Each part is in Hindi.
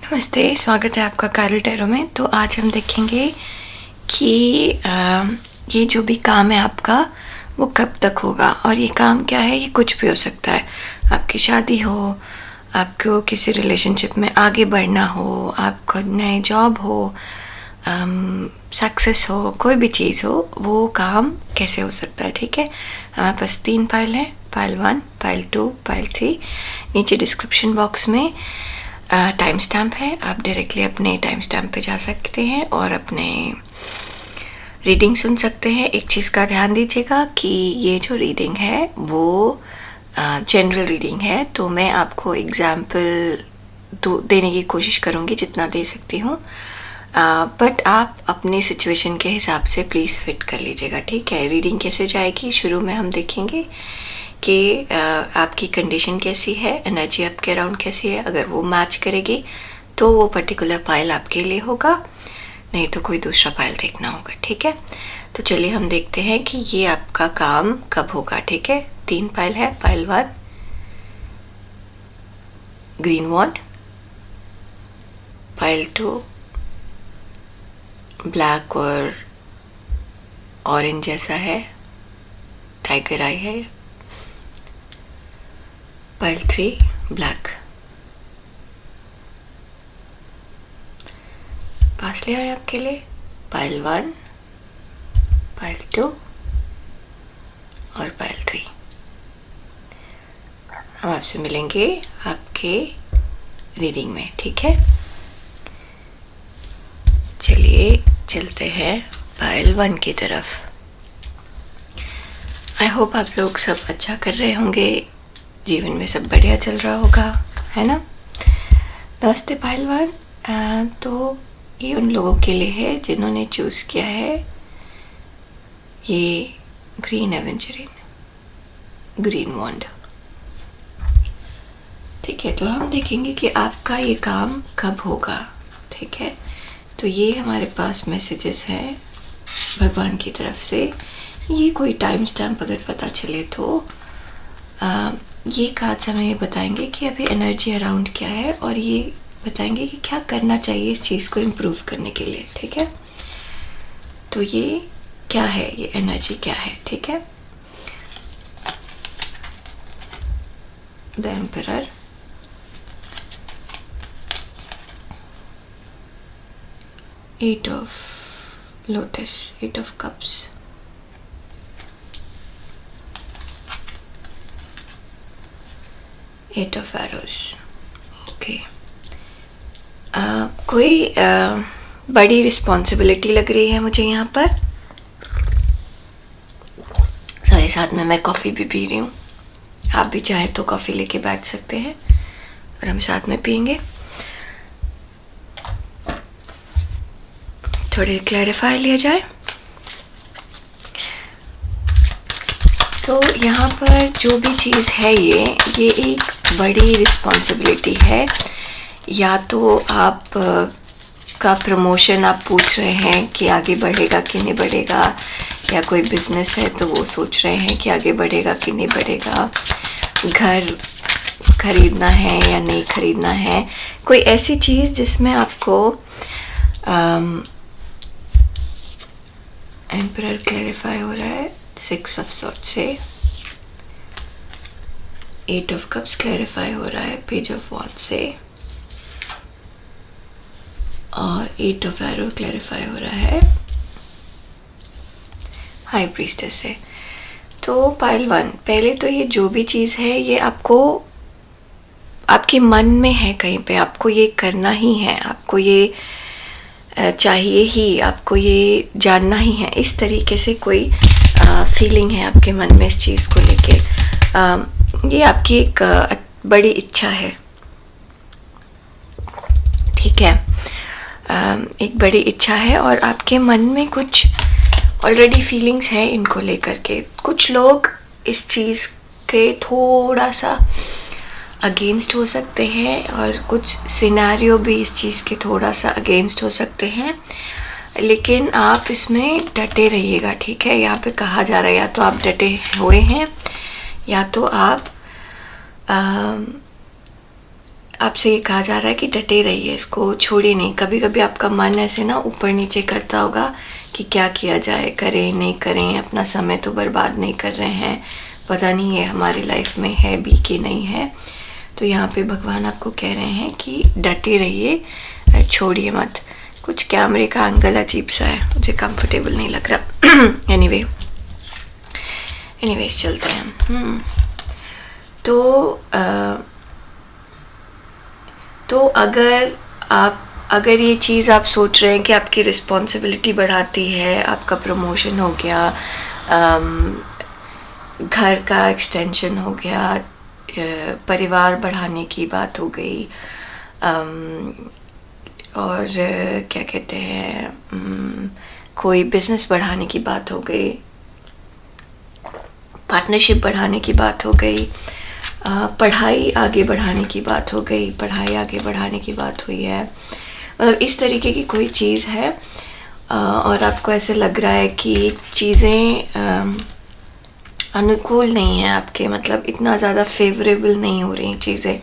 नमस्ते, स्वागत है आपका कारल टैरो में। तो आज हम देखेंगे कि ये जो भी काम है आपका वो कब तक होगा। और ये काम क्या है, ये कुछ भी हो सकता है। आपकी शादी हो, आपको किसी रिलेशनशिप में आगे बढ़ना हो, आपको नए जॉब हो, सक्सेस हो, कोई भी चीज़ हो, वो काम कैसे हो सकता है। ठीक है, हमारे पास 3 फाइल हैं, फाइल 1, फाइल 2, फाइल 3। नीचे डिस्क्रिप्शन बॉक्स में टाइम स्टैम्प है, आप डायरेक्टली अपने टाइम स्टैम्प पे जा सकते हैं और अपने रीडिंग सुन सकते हैं। एक चीज़ का ध्यान दीजिएगा कि ये जो रीडिंग है वो जनरल रीडिंग है, तो मैं आपको एग्जाम्पल देने की कोशिश करूँगी जितना दे सकती हूँ, बट आप अपने सिचुएशन के हिसाब से प्लीज़ फिट कर लीजिएगा। ठीक है, रीडिंग कैसे जाएगी, शुरू में हम देखेंगे कि आपकी कंडीशन कैसी है, एनर्जी आपके अराउंड कैसी है। अगर वो मैच करेगी तो वो पर्टिकुलर फाइल आपके लिए होगा, नहीं तो कोई दूसरा फाइल देखना होगा। ठीक है, तो चलिए हम देखते हैं कि ये आपका काम कब होगा। ठीक है, 3 फाइल है, फाइल 1 ग्रीन वॉन्ड, फाइल 2 ब्लैक और ऑरेंज जैसा है, टाइगर आई है, फाइल 3 ब्लैक। पास ले आए आपके लिए फाइल 1, फाइल 2 और फाइल 3। हम आपसे मिलेंगे आपके रीडिंग में। ठीक है, चलिए चलते हैं फाइल 1 की तरफ। आई होप आप लोग सब अच्छा कर रहे होंगे, जीवन में सब बढ़िया चल रहा होगा, है ना। नमस्ते फाइल 1। तो ये उन लोगों के लिए है जिन्होंने चूज़ किया है ये ग्रीन एवेंचरिन, ग्रीन वॉन्ड। ठीक है, तो हम देखेंगे कि आपका ये काम कब होगा। ठीक है, तो ये हमारे पास मैसेजेस हैं भगवान की तरफ से। ये कोई टाइम स्टैम्प अगर पता चले तो ये कार्ड्स हमें बताएंगे कि अभी एनर्जी अराउंड क्या है और ये बताएंगे कि क्या करना चाहिए इस चीज़ को इम्प्रूव करने के लिए। ठीक है, तो ये क्या है, ये एनर्जी क्या है। ठीक है, the emperor, eight of lotus, 8 of cups, eight of arrows. Okay, कोई बड़ी रिस्पॉन्सिबिलिटी लग रही है मुझे यहाँ पर। सारे साथ में मैं कॉफ़ी भी पी रही हूँ, आप भी चाहें तो कॉफ़ी लेके बैठ सकते हैं और हम साथ में पियेंगे। थोड़ी क्लैरिफाई लिया जाए। तो यहाँ पर जो भी चीज़ है ये एक बड़ी रिस्पॉन्सिबिलिटी है। या तो आप का प्रमोशन आप पूछ रहे हैं कि आगे बढ़ेगा कि नहीं बढ़ेगा, या कोई बिजनेस है तो वो सोच रहे हैं कि आगे बढ़ेगा कि नहीं बढ़ेगा, घर खरीदना है या नहीं खरीदना है, कोई ऐसी चीज़ जिसमें आपको एम्परर क्लैरिफाई हो रहा है 6 ऑफ सॉर्ड्स से, 8 ऑफ कप्स क्लैरिफाई हो रहा है पेज ऑफ वॉन्ड्स से, और 8 ऑफ एरो क्लैरिफाई हो रहा है हाई प्रीस्टेस से। तो पाइल 1, पहले तो ये जो भी चीज़ है ये आपको आपके मन में है, कहीं पे आपको ये करना ही है, आपको ये चाहिए ही, आपको ये जानना ही है। इस तरीके से कोई फीलिंग है आपके मन में इस चीज़ को लेके। ये आपकी एक बड़ी इच्छा है। ठीक है, एक बड़ी इच्छा है और आपके मन में कुछ ऑलरेडी फीलिंग्स हैं इनको लेकर के। कुछ लोग इस चीज़ के थोड़ा सा अगेंस्ट हो सकते हैं और कुछ सिनेरियो भी इस चीज़ के थोड़ा सा अगेंस्ट हो सकते हैं, लेकिन आप इसमें डटे रहिएगा। ठीक है, यहाँ पे कहा जा रहा है या तो आप डटे हुए हैं या तो आप आपसे ये कहा जा रहा है कि डटे रहिए, इसको छोड़िए नहीं। कभी कभी आपका मन ऐसे ना ऊपर नीचे करता होगा कि क्या किया जाए, करें नहीं करें, अपना समय तो बर्बाद नहीं कर रहे हैं, पता नहीं ये हमारी लाइफ में है भी कि नहीं है। तो यहाँ पे भगवान आपको कह रहे हैं कि डटे रहिए, छोड़िए मत। कुछ कैमरे का एंगल अजीब सा है, मुझे कंफर्टेबल नहीं लग रहा। एनीवेज चलते हैं। तो अगर ये चीज़ आप सोच रहे हैं कि आपकी रिस्पॉन्सिबिलिटी बढ़ाती है, आपका प्रमोशन हो गया, घर का एक्सटेंशन हो गया, परिवार बढ़ाने की बात हो गई, और क्या कहते हैं, कोई बिजनेस बढ़ाने की बात हो गई, पार्टनरशिप बढ़ाने की बात हो गई, पढ़ाई आगे बढ़ाने की बात हो गई, पढ़ाई आगे बढ़ाने की बात हुई है, मतलब इस तरीके की कोई चीज़ है, और आपको ऐसे लग रहा है कि चीज़ें अनुकूल नहीं है आपके, मतलब इतना ज़्यादा फेवरेबल नहीं हो रही चीज़ें,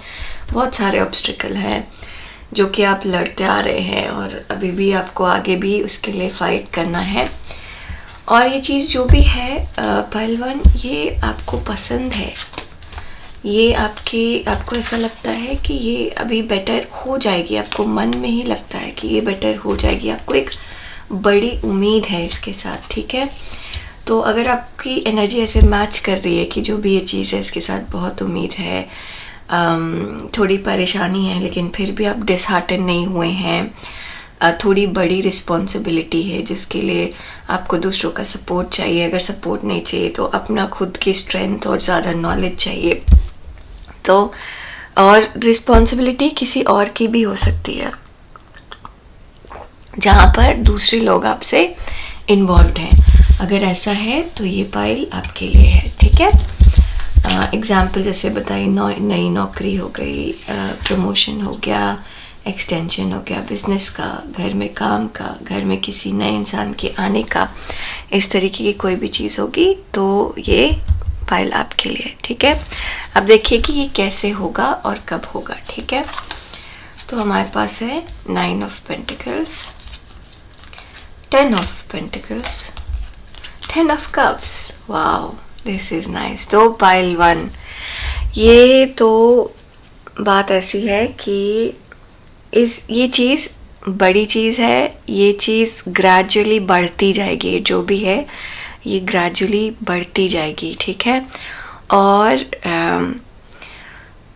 बहुत सारे ऑब्स्टिकल हैं जो कि आप लड़ते आ रहे हैं, और अभी भी आपको आगे भी उसके लिए फ़ाइट करना है। और ये चीज़ जो भी है पहलवान, ये आपको पसंद है, ये आपको ऐसा लगता है कि ये अभी बेटर हो जाएगी, आपको मन में ही लगता है कि ये बेटर हो जाएगी, आपको एक बड़ी उम्मीद है इसके साथ, ठीक है। तो अगर आपकी एनर्जी ऐसे मैच कर रही है कि जो भी ये चीज़ है इसके साथ बहुत उम्मीद है, थोड़ी परेशानी है लेकिन फिर भी आप डिसहार्टन नहीं हुए हैं, थोड़ी बड़ी रिस्पॉन्सिबिलिटी है जिसके लिए आपको दूसरों का सपोर्ट चाहिए, अगर सपोर्ट नहीं चाहिए तो अपना खुद की स्ट्रेंथ और ज़्यादा नॉलेज चाहिए, तो और रिस्पॉन्सिबिलिटी किसी और की भी हो सकती है जहाँ पर दूसरे लोग आपसे इन्वॉल्व हैं। अगर ऐसा है तो ये पाइल आपके लिए है, ठीक है। एग्जाम्पल जैसे बताइए, नई नौकरी हो गई, प्रमोशन हो गया, एक्सटेंशन हो गया बिजनेस का, घर में काम का, घर में किसी नए इंसान के आने का, इस तरीके की कोई भी चीज़ होगी तो ये फाइल आपके लिए, ठीक है। अब देखिए कि ये कैसे होगा और कब होगा, ठीक है। तो हमारे पास है 9 of pentacles, 10 of pentacles, 10 of cups. Wow, this is nice. तो पाइल 1, ये तो बात ऐसी है कि ये चीज़ बड़ी चीज़ है, ये चीज़ ग्रेजुअली बढ़ती जाएगी, जो भी है ये ग्रेजुअली बढ़ती जाएगी, ठीक है। और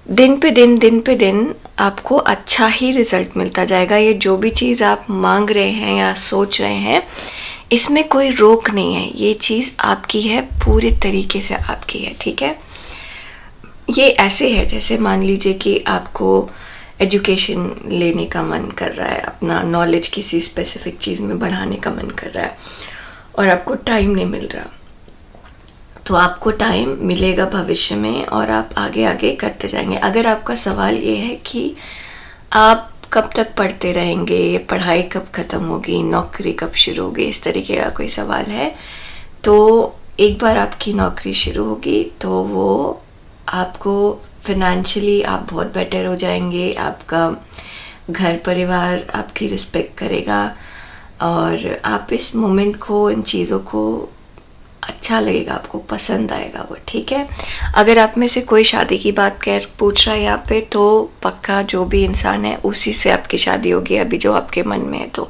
दिन पे दिन आपको अच्छा ही रिजल्ट मिलता जाएगा। ये जो भी चीज़ आप मांग रहे हैं या सोच रहे हैं, इसमें कोई रोक नहीं है, ये चीज़ आपकी है, पूरे तरीके से आपकी है, ठीक है। ये ऐसे है जैसे मान लीजिए कि आपको एजुकेशन लेने का मन कर रहा है, अपना नॉलेज किसी स्पेसिफिक चीज़ में बढ़ाने का मन कर रहा है और आपको टाइम नहीं मिल रहा, तो आपको टाइम मिलेगा भविष्य में और आप आगे आगे करते जाएंगे। अगर आपका सवाल ये है कि आप कब तक पढ़ते रहेंगे, पढ़ाई कब ख़त्म होगी, नौकरी कब शुरू होगी, इस तरीके का कोई सवाल है, तो एक बार आपकी नौकरी शुरू होगी तो वो आपको फिनेंशियली आप बहुत बेटर हो जाएंगे, आपका घर परिवार आपकी रिस्पेक्ट करेगा और आप इस मोमेंट को, इन चीज़ों को अच्छा लगेगा, आपको पसंद आएगा वो, ठीक है। अगर आप में से कोई शादी की बात पूछ रहा है यहाँ पे, तो पक्का जो भी इंसान है उसी से आपकी शादी होगी अभी जो आपके मन में है। तो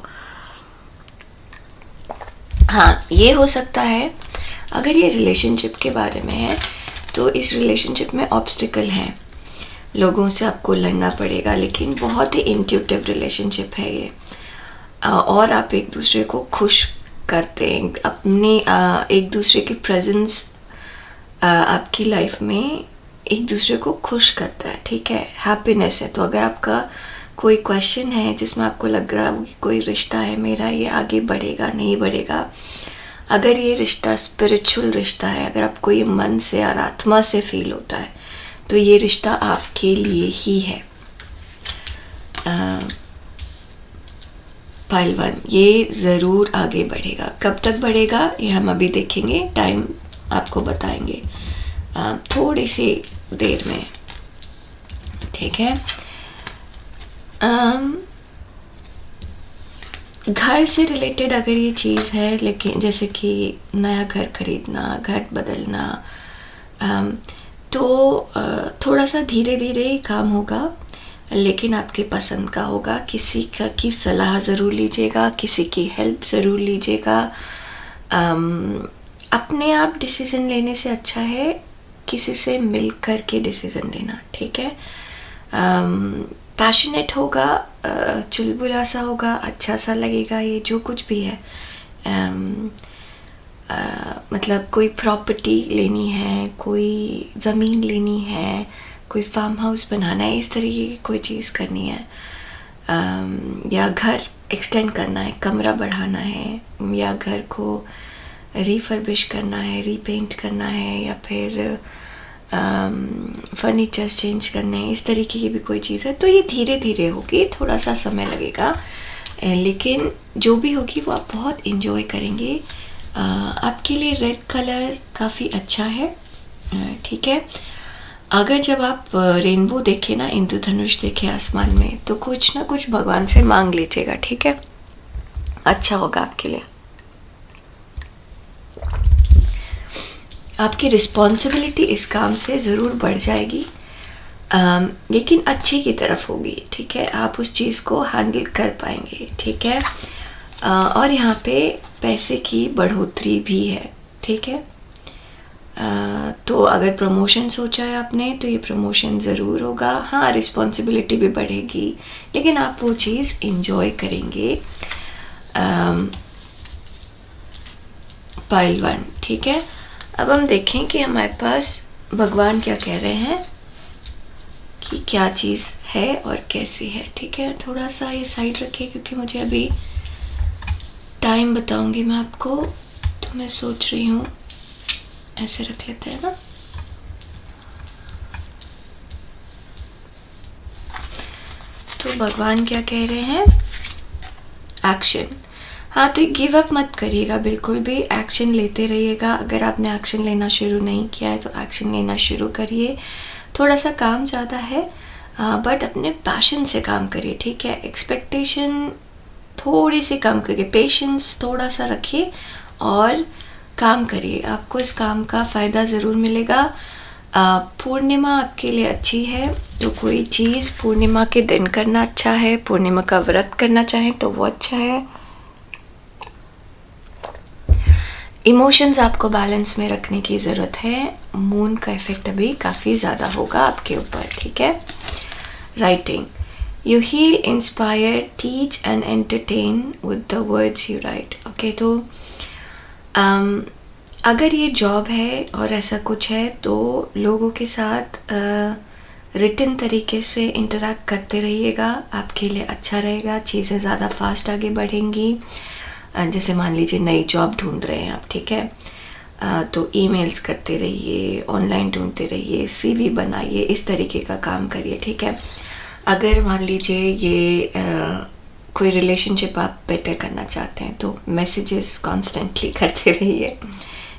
हाँ, ये हो सकता है। अगर ये रिलेशनशिप के बारे में है तो इस रिलेशनशिप में ऑब्स्टिकल हैं, लोगों से आपको लड़ना पड़ेगा, लेकिन बहुत ही इंट्यूटिव रिलेशनशिप है ये, और आप एक दूसरे को खुश करते हैं, अपनी एक दूसरे की प्रेजेंस आपकी लाइफ में एक दूसरे को खुश करता है, ठीक है, हैप्पीनेस है। तो अगर आपका कोई क्वेश्चन है जिसमें आपको लग रहा है कि कोई रिश्ता है मेरा, ये आगे बढ़ेगा नहीं बढ़ेगा, अगर ये रिश्ता स्पिरिचुअल रिश्ता है, अगर आपको ये मन से और आत्मा से फील होता है, तो ये रिश्ता आपके लिए ही है। पाइल 1, ये ज़रूर आगे बढ़ेगा। कब तक बढ़ेगा ये हम अभी देखेंगे, टाइम आपको बताएंगे थोड़ी सी देर में, ठीक है। घर से रिलेटेड अगर ये चीज़ है, लेकिन जैसे कि नया घर खरीदना, घर बदलना, तो थोड़ा सा धीरे धीरे ही काम होगा, लेकिन आपके पसंद का होगा। किसी का की सलाह ज़रूर लीजिएगा, किसी की हेल्प ज़रूर लीजिएगा। अपने आप डिसीज़न लेने से अच्छा है किसी से मिल कर के डिसीज़न लेना, ठीक है। पैशनेट होगा, चुलबुला सा होगा, अच्छा सा लगेगा, ये जो कुछ भी है। मतलब कोई प्रॉपर्टी लेनी है, कोई ज़मीन लेनी है, कोई फार्म हाउस बनाना है, इस तरीके की कोई चीज़ करनी है, या घर एक्सटेंड करना है, कमरा बढ़ाना है, या घर को रिफर्बिश करना है, रीपेंट करना है, या फिर फर्नीचर्स चेंज करने हैं, इस तरीके की भी कोई चीज़ है, तो ये धीरे धीरे होगी, थोड़ा सा समय लगेगा, लेकिन जो भी होगी वो आप बहुत इन्जॉय करेंगे। आपके लिए रेड कलर काफ़ी अच्छा है, ठीक है। अगर जब आप रेनबो देखें ना, इंद्रधनुष देखें आसमान में, तो कुछ ना कुछ भगवान से मांग लीजिएगा, ठीक है, अच्छा होगा आपके लिए। आपकी रिस्पॉन्सिबिलिटी इस काम से ज़रूर बढ़ जाएगी, लेकिन अच्छे की तरफ होगी, ठीक है। आप उस चीज़ को हैंडल कर पाएंगे, ठीक है। और यहाँ पे पैसे की बढ़ोतरी भी है, ठीक है। तो अगर प्रमोशन सोचा है आपने, तो ये प्रमोशन ज़रूर होगा। हाँ, रिस्पॉन्सिबिलिटी भी बढ़ेगी, लेकिन आप वो चीज़ इंजॉय करेंगे। पाइल 1, ठीक है। अब हम देखें कि हमारे पास भगवान क्या कह रहे हैं, कि क्या चीज़ है और कैसी है, ठीक है। थोड़ा सा ये साइड रखिए, क्योंकि मुझे अभी टाइम बताऊंगी मैं आपको, तो मैं सोच रही हूँ ऐसे रख लेते हैं ना। तो भगवान क्या कह रहे हैं, एक्शन। हाँ, तो गिव अप मत करिएगा, बिल्कुल भी एक्शन लेते रहिएगा। अगर आपने एक्शन लेना शुरू नहीं किया है तो एक्शन लेना शुरू करिए। थोड़ा सा काम ज़्यादा है, बट अपने पैशन से काम करिए, ठीक है। एक्सपेक्टेशन थोड़ी सी कम करिए, पेशेंस थोड़ा सा रखिए और काम करिए। आपको इस काम का फ़ायदा ज़रूर मिलेगा। पूर्णिमा आपके लिए अच्छी है, तो कोई चीज़ पूर्णिमा के दिन करना अच्छा है। पूर्णिमा का व्रत करना चाहें तो वो अच्छा है। इमोशंस आपको बैलेंस में रखने की ज़रूरत है। मून का इफेक्ट अभी काफ़ी ज़्यादा होगा आपके ऊपर, ठीक है। Writing, you heal, inspire, teach and entertain with the words you write, okay. तो अगर ये जॉब है और ऐसा कुछ है, तो लोगों के साथ रिटन तरीके से इंटरेक्ट करते रहिएगा, आपके लिए अच्छा रहेगा। चीज़ें ज़्यादा फास्ट आगे बढ़ेंगी। जैसे मान लीजिए नई जॉब ढूंढ रहे हैं आप, ठीक है, तो ईमेल्स करते रहिए, ऑनलाइन ढूंढते रहिए, सीवी बनाइए, इस तरीके का काम करिए, ठीक है। अगर मान लीजिए ये कोई रिलेशनशिप आप बेटर करना चाहते हैं, तो मैसेजेस कॉन्स्टेंटली करते रहिए,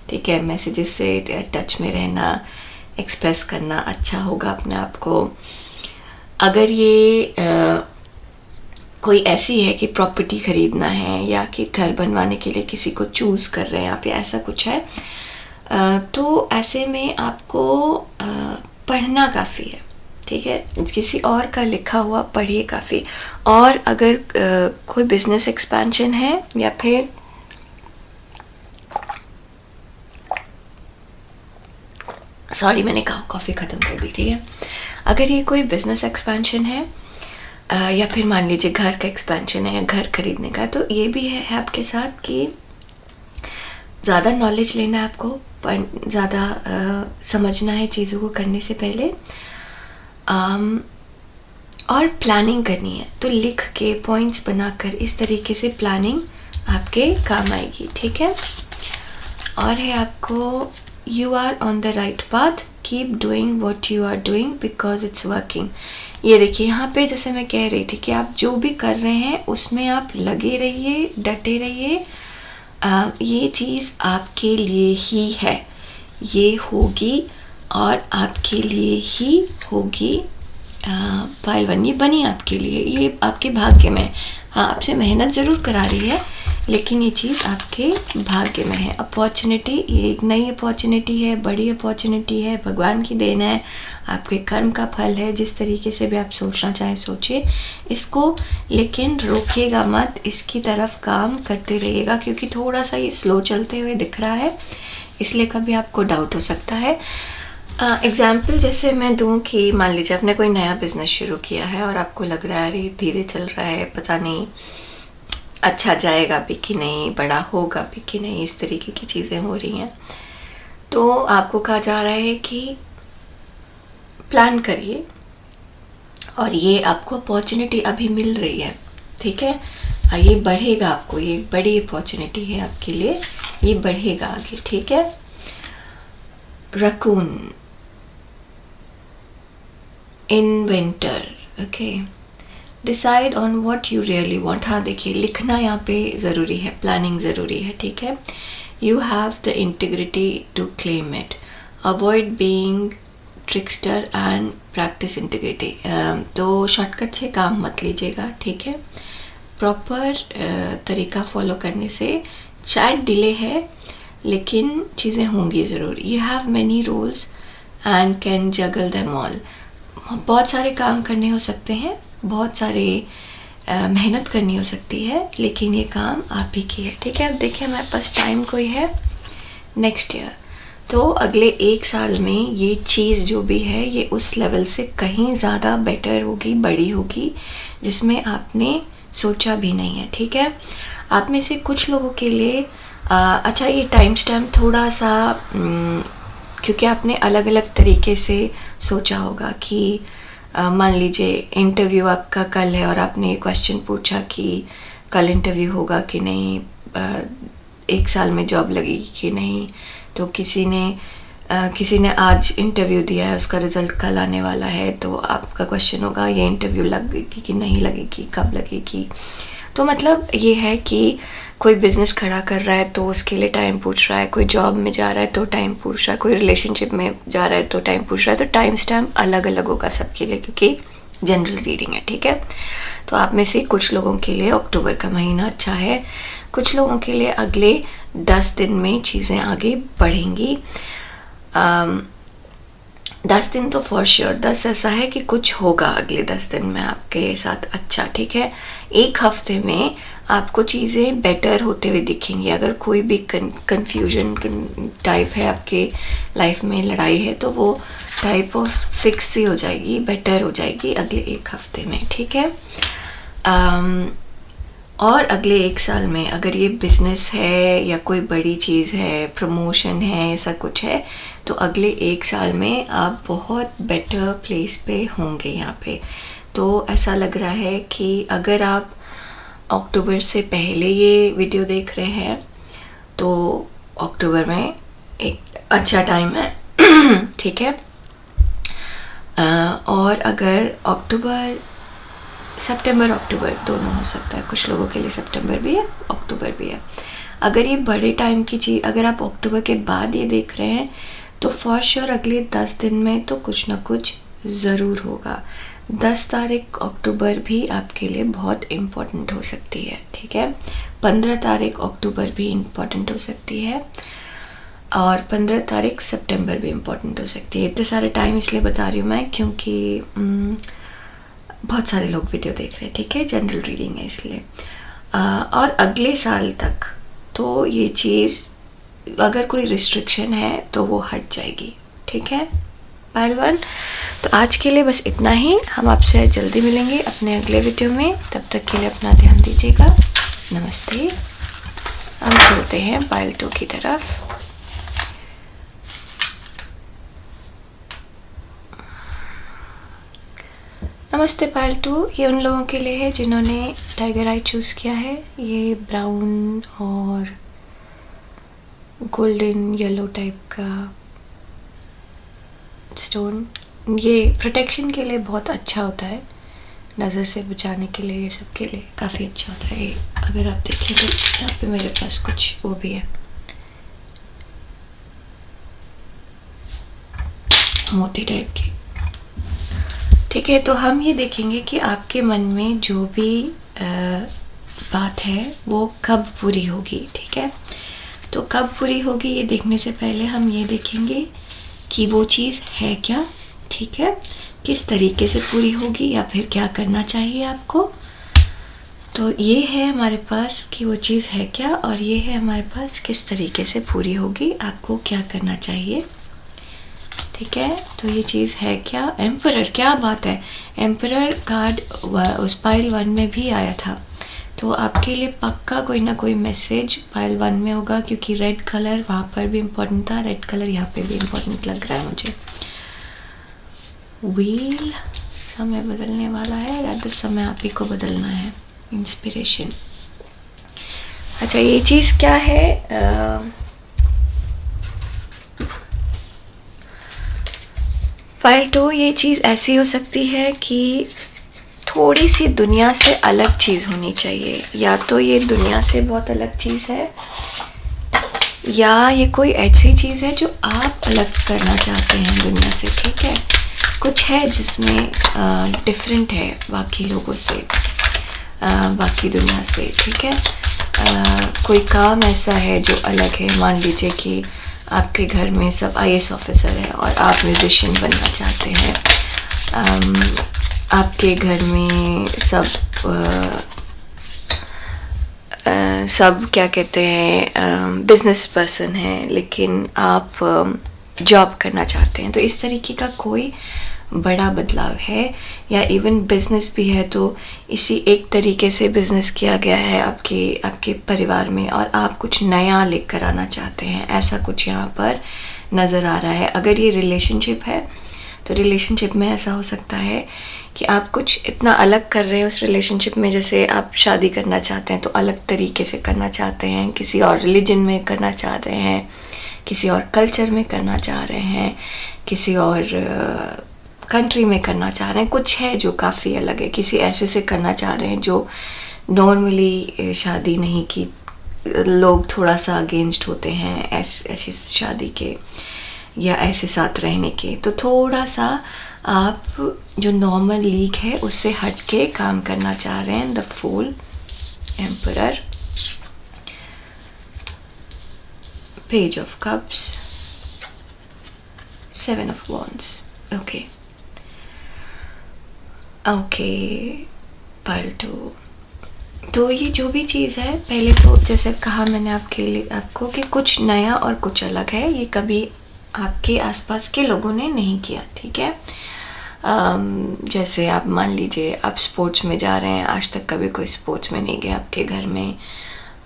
ठीक है। मैसेजेस से टच में रहना, एक्सप्रेस करना अच्छा होगा अपने आप को। अगर ये कोई ऐसी है कि प्रॉपर्टी ख़रीदना है, या कि घर बनवाने के लिए किसी को चूज़ कर रहे हैं आप, या ऐसा कुछ है, तो ऐसे में आपको पढ़ना काफ़ी है, ठीक है। किसी और का लिखा हुआ पढ़िए काफ़ी। और अगर कोई बिजनेस एक्सपेंशन है, या फिर सॉरी मैंने कहा कॉफ़ी ख़त्म कर दी, ठीक है। अगर ये कोई बिजनेस एक्सपेंशन है, या फिर मान लीजिए घर का एक्सपेंशन है या घर खरीदने का, तो ये भी है आपके साथ कि ज़्यादा नॉलेज लेना है आपको, ज़्यादा समझना है चीज़ों को करने से पहले, और प्लानिंग करनी है। तो लिख के पॉइंट्स बनाकर इस तरीके से प्लानिंग आपके काम आएगी, ठीक है। और है आपको, you are on the right path, keep doing what you are doing because it's working. ये देखिए यहाँ पे जैसे मैं कह रही थी कि आप जो भी कर रहे हैं उसमें आप लगे रहिए, डटे रहिए। ये चीज़ आपके लिए ही है, ये होगी और आपके लिए ही होगी। पाइल 1 ये बनी आपके लिए, ये आपके भाग्य में। हाँ, आपसे मेहनत ज़रूर करा रही है, लेकिन ये चीज़ आपके भाग्य में है। अपॉर्चुनिटी, ये एक नई अपॉर्चुनिटी है, बड़ी अपॉर्चुनिटी है, भगवान की देन है, आपके कर्म का फल है। जिस तरीके से भी आप सोचना चाहें सोचिए इसको, लेकिन रोकिएगा मत, इसकी तरफ काम करते रहिएगा, क्योंकि थोड़ा सा ये स्लो चलते हुए दिख रहा है, इसलिए कभी आपको डाउट हो सकता है। एग्जाम्पल जैसे मैं दूं कि मान लीजिए आपने कोई नया बिजनेस शुरू किया है और आपको लग रहा है अरे धीरे चल रहा है, पता नहीं अच्छा जाएगा भी कि नहीं, बड़ा होगा भी कि नहीं, इस तरीके की चीज़ें हो रही हैं, तो आपको कहा जा रहा है कि प्लान करिए, और ये आपको अपॉर्चुनिटी अभी मिल रही है, ठीक है। ये बढ़ेगा आपको, ये बड़ी अपॉर्चुनिटी है आपके लिए, ये बढ़ेगा आगे, ठीक है। Raccoon, inventor, okay. Decide on what you really want. हाँ देखिए, लिखना यहाँ पे ज़रूरी है, प्लानिंग ज़रूरी है, ठीक है। You have the integrity to claim it, avoid being trickster and practice integrity. तो शॉर्टकट से काम मत लीजिएगा, ठीक है। प्रॉपर तरीका फॉलो करने से शायद डिले है, लेकिन चीज़ें होंगी ज़रूर। You have many roles and can juggle them all. बहुत सारे काम करने हो सकते हैं, बहुत सारे मेहनत करनी हो सकती है, लेकिन ये काम आप ही की है, ठीक है। अब देखिए हमारे पास टाइम कोई है नेक्स्ट ईयर, तो अगले 1 साल में ये चीज़ जो भी है ये उस लेवल से कहीं ज़्यादा बेटर होगी, बड़ी होगी, जिसमें आपने सोचा भी नहीं है, ठीक है। आप में से कुछ लोगों के लिए अच्छा ये टाइम स्टैम्प थोड़ा सा क्योंकि आपने अलग अलग तरीके से सोचा होगा कि मान लीजिए इंटरव्यू आपका कल है और आपने क्वेश्चन पूछा कि कल इंटरव्यू होगा कि नहीं, 1 साल में जॉब लगेगी कि नहीं, तो किसी ने आज इंटरव्यू दिया है, उसका रिज़ल्ट कल आने वाला है, तो आपका क्वेश्चन होगा ये इंटरव्यू लगेगी कि नहीं लगेगी, कब लगेगी। तो मतलब ये है कि कोई बिज़नेस खड़ा कर रहा है तो उसके लिए टाइम पूछ रहा है, कोई जॉब में जा रहा है तो टाइम पूछ रहा है, कोई रिलेशनशिप में जा रहा है तो टाइम पूछ रहा है। तो टाइम स्टैम्प अलग अलग होगा सबके लिए, क्योंकि जनरल रीडिंग है, ठीक है। तो आप में से कुछ लोगों के लिए अक्टूबर का महीना अच्छा है, कुछ लोगों के लिए अगले 10 दिन में चीज़ें आगे बढ़ेंगी। 10 दिन तो फॉर श्योर, 10 ऐसा है कि कुछ होगा अगले 10 दिन में आपके साथ अच्छा, ठीक है। 1 हफ्ते में आपको चीज़ें बेटर होते हुए दिखेंगी। अगर कोई भी कन्फ्यूजन टाइप है आपके लाइफ में, लड़ाई है, तो वो टाइप ऑफ फिक्स ही हो जाएगी, बेटर हो जाएगी अगले 1 हफ्ते में, ठीक है। और अगले 1 साल में अगर ये बिज़नेस है या कोई बड़ी चीज़ है, प्रमोशन है, ऐसा कुछ है, तो अगले 1 साल में आप बहुत बेटर प्लेस पे होंगे यहाँ पे। तो ऐसा लग रहा है कि अगर आप अक्टूबर से पहले ये वीडियो देख रहे हैं तो अक्टूबर में एक अच्छा टाइम है, ठीक है। और अगर सितंबर अक्टूबर दोनों हो सकता है, कुछ लोगों के लिए सितंबर भी है, अक्टूबर भी है। अगर ये बड़े टाइम की चीज़ अगर आप अक्टूबर के बाद ये देख रहे हैं तो फॉर श्योर अगले 10 दिन में तो कुछ ना कुछ ज़रूर होगा। 10 तारीख अक्टूबर भी आपके लिए बहुत इम्पोर्टेंट हो सकती है, ठीक है। 15 तारीख अक्टूबर भी इम्पोर्टेंट हो सकती है, और 15 तारीख सितंबर भी इम्पोर्टेंट हो सकती है। इतने सारे टाइम इसलिए बता रही हूँ मैं क्योंकि बहुत सारे लोग वीडियो देख रहे हैं, ठीक है, जनरल रीडिंग है इसलिए। और अगले साल तक तो ये चीज़ अगर कोई रिस्ट्रिक्शन है तो वो हट जाएगी, ठीक है पाइल 1। तो आज के लिए बस इतना ही, हम आपसे जल्दी मिलेंगे अपने अगले वीडियो में, तब तक के लिए अपना ध्यान दीजिएगा। नमस्ते। हम चलते हैं पाइल 2 की तरफ। नमस्ते पाइल 2, ये उन लोगों के लिए है जिन्होंने टाइगर आई चूज़ किया है। ये ब्राउन और गोल्डन येलो टाइप का स्टोन, ये प्रोटेक्शन के लिए बहुत अच्छा होता है, नज़र से बचाने के लिए, ये सब के लिए काफ़ी अच्छा होता है। अगर आप देखें तो यहाँ पे मेरे पास कुछ वो भी है, मोती टाइप की। ठीक है, तो हम ये देखेंगे कि आपके मन में जो भी बात है वो कब पूरी होगी। ठीक है, तो कब पूरी होगी ये देखने से पहले हम ये देखेंगे कि वो चीज़ है क्या। ठीक है, किस तरीके से पूरी होगी या फिर क्या करना चाहिए आपको। तो ये है हमारे पास कि वो चीज़ है क्या, और ये है हमारे पास किस तरीके से पूरी होगी, आपको क्या करना चाहिए। ठीक है, तो ये चीज़ है क्या। एम्परर, क्या बात है, एम्परर कार्ड उस पाइल 1 में भी आया था, तो आपके लिए पक्का कोई ना कोई मैसेज पाइल 1 में होगा, क्योंकि रेड कलर वहाँ पर भी इम्पोर्टेंट था, रेड कलर यहाँ पे भी इम्पोर्टेंट लग रहा है मुझे। व्हील, समय बदलने वाला है, रादर समय आप ही को बदलना है। इंस्पिरेशन, अच्छा ये चीज़ क्या है। पाइल 2, ये चीज़ ऐसी हो सकती है कि थोड़ी सी दुनिया से अलग चीज़ होनी चाहिए, या तो ये दुनिया से बहुत अलग चीज़ है, या ये कोई ऐसी चीज़ है जो आप अलग करना चाहते हैं दुनिया से। ठीक है, कुछ है जिसमें डिफरेंट है बाकी लोगों से, बाकी दुनिया से। ठीक है, कोई काम ऐसा है जो अलग है। मान लीजिए कि आपके घर में सब IAS ऑफिसर है और आप म्यूजिशियन बनना चाहते हैं। आपके घर में सब क्या कहते हैं, बिजनेस पर्सन है, लेकिन आप जॉब करना चाहते हैं। तो इस तरीके का कोई बड़ा बदलाव है, या इवन बिजनेस भी है तो इसी एक तरीके से बिजनेस किया गया है आपके परिवार में, और आप कुछ नया लेकर आना चाहते हैं, ऐसा कुछ यहाँ पर नज़र आ रहा है। अगर ये रिलेशनशिप है तो रिलेशनशिप में ऐसा हो सकता है कि आप कुछ इतना अलग कर रहे हैं उस रिलेशनशिप में, जैसे आप शादी करना चाहते हैं तो अलग तरीके से करना चाहते हैं, किसी और रिलीजन में करना चाह रहे हैं, किसी और कल्चर में करना चाह रहे हैं, किसी और कंट्री में करना चाह रहे हैं, कुछ है जो काफ़ी अलग है, किसी ऐसे से करना चाह रहे हैं जो नॉर्मली शादी नहीं की, लोग थोड़ा सा अगेंस्ट होते हैं ऐसी शादी के या ऐसे साथ रहने के। तो थोड़ा सा आप जो नॉर्मल लीग है उससे हट के काम करना चाह रहे हैं। The fool, emperor, page of cups, 7 of wands. Okay, pile 2, तो ये जो भी चीज़ है, पहले तो जैसे कहा मैंने आपको कि कुछ नया और कुछ अलग है, ये कभी आपके आसपास के लोगों ने नहीं किया। ठीक है, जैसे आप मान लीजिए आप स्पोर्ट्स में जा रहे हैं, आज तक कभी कोई स्पोर्ट्स में नहीं गया आपके घर में,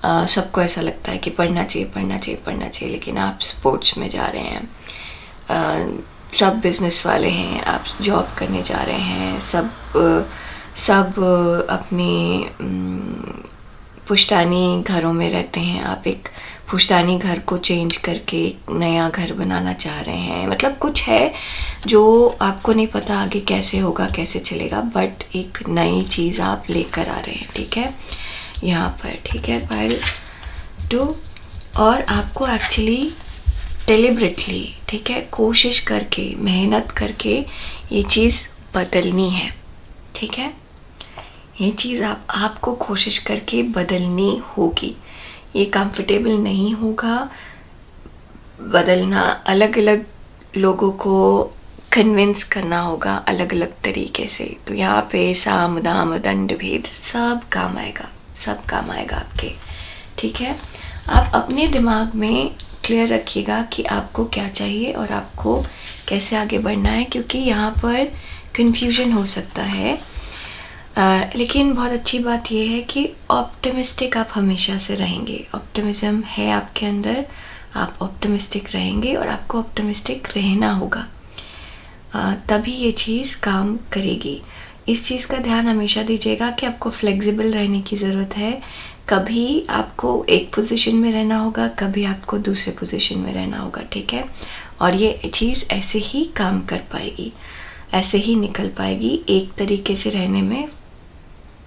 सबको ऐसा लगता है कि पढ़ना चाहिए, लेकिन आप स्पोर्ट्स में जा रहे हैं। सब बिजनेस वाले हैं, आप जॉब करने जा रहे हैं, सब अपनी पुश्तैनी घरों में रहते हैं, आप एक पुश्तैनी घर को चेंज करके एक नया घर बनाना चाह रहे हैं। मतलब कुछ है जो आपको नहीं पता आगे कैसे होगा, कैसे चलेगा, बट एक नई चीज़ आप लेकर आ रहे हैं। ठीक है, यहाँ पर। ठीक है, पाइल 2, और आपको एक्चुअली डेलिबरेटली, ठीक है, कोशिश करके, मेहनत करके ये चीज़ बदलनी है। ठीक है, ये चीज़ आपको कोशिश करके बदलनी होगी। ये कंफर्टेबल नहीं होगा बदलना, अलग अलग लोगों को कन्विंस करना होगा अलग अलग तरीके से। तो यहाँ पे साम दाम दंड भेद सब काम आएगा आपके। ठीक है, आप अपने दिमाग में क्लियर रखिएगा कि आपको क्या चाहिए और आपको कैसे आगे बढ़ना है, क्योंकि यहाँ पर कंफ्यूजन हो सकता है। लेकिन बहुत अच्छी बात यह है कि ऑप्टिमिस्टिक आप हमेशा से रहेंगे, ऑप्टिमिज्म है आपके अंदर, आप ऑप्टिमिस्टिक रहेंगे और आपको ऑप्टिमिस्टिक रहना होगा, तभी ये चीज़ काम करेगी। इस चीज़ का ध्यान हमेशा दीजिएगा कि आपको फ्लेक्सिबल रहने की ज़रूरत है। कभी आपको एक पोजीशन में रहना होगा, कभी आपको दूसरे पोजीशन में रहना होगा। ठीक है, और ये चीज़ ऐसे ही काम कर पाएगी, ऐसे ही निकल पाएगी। एक तरीके से रहने में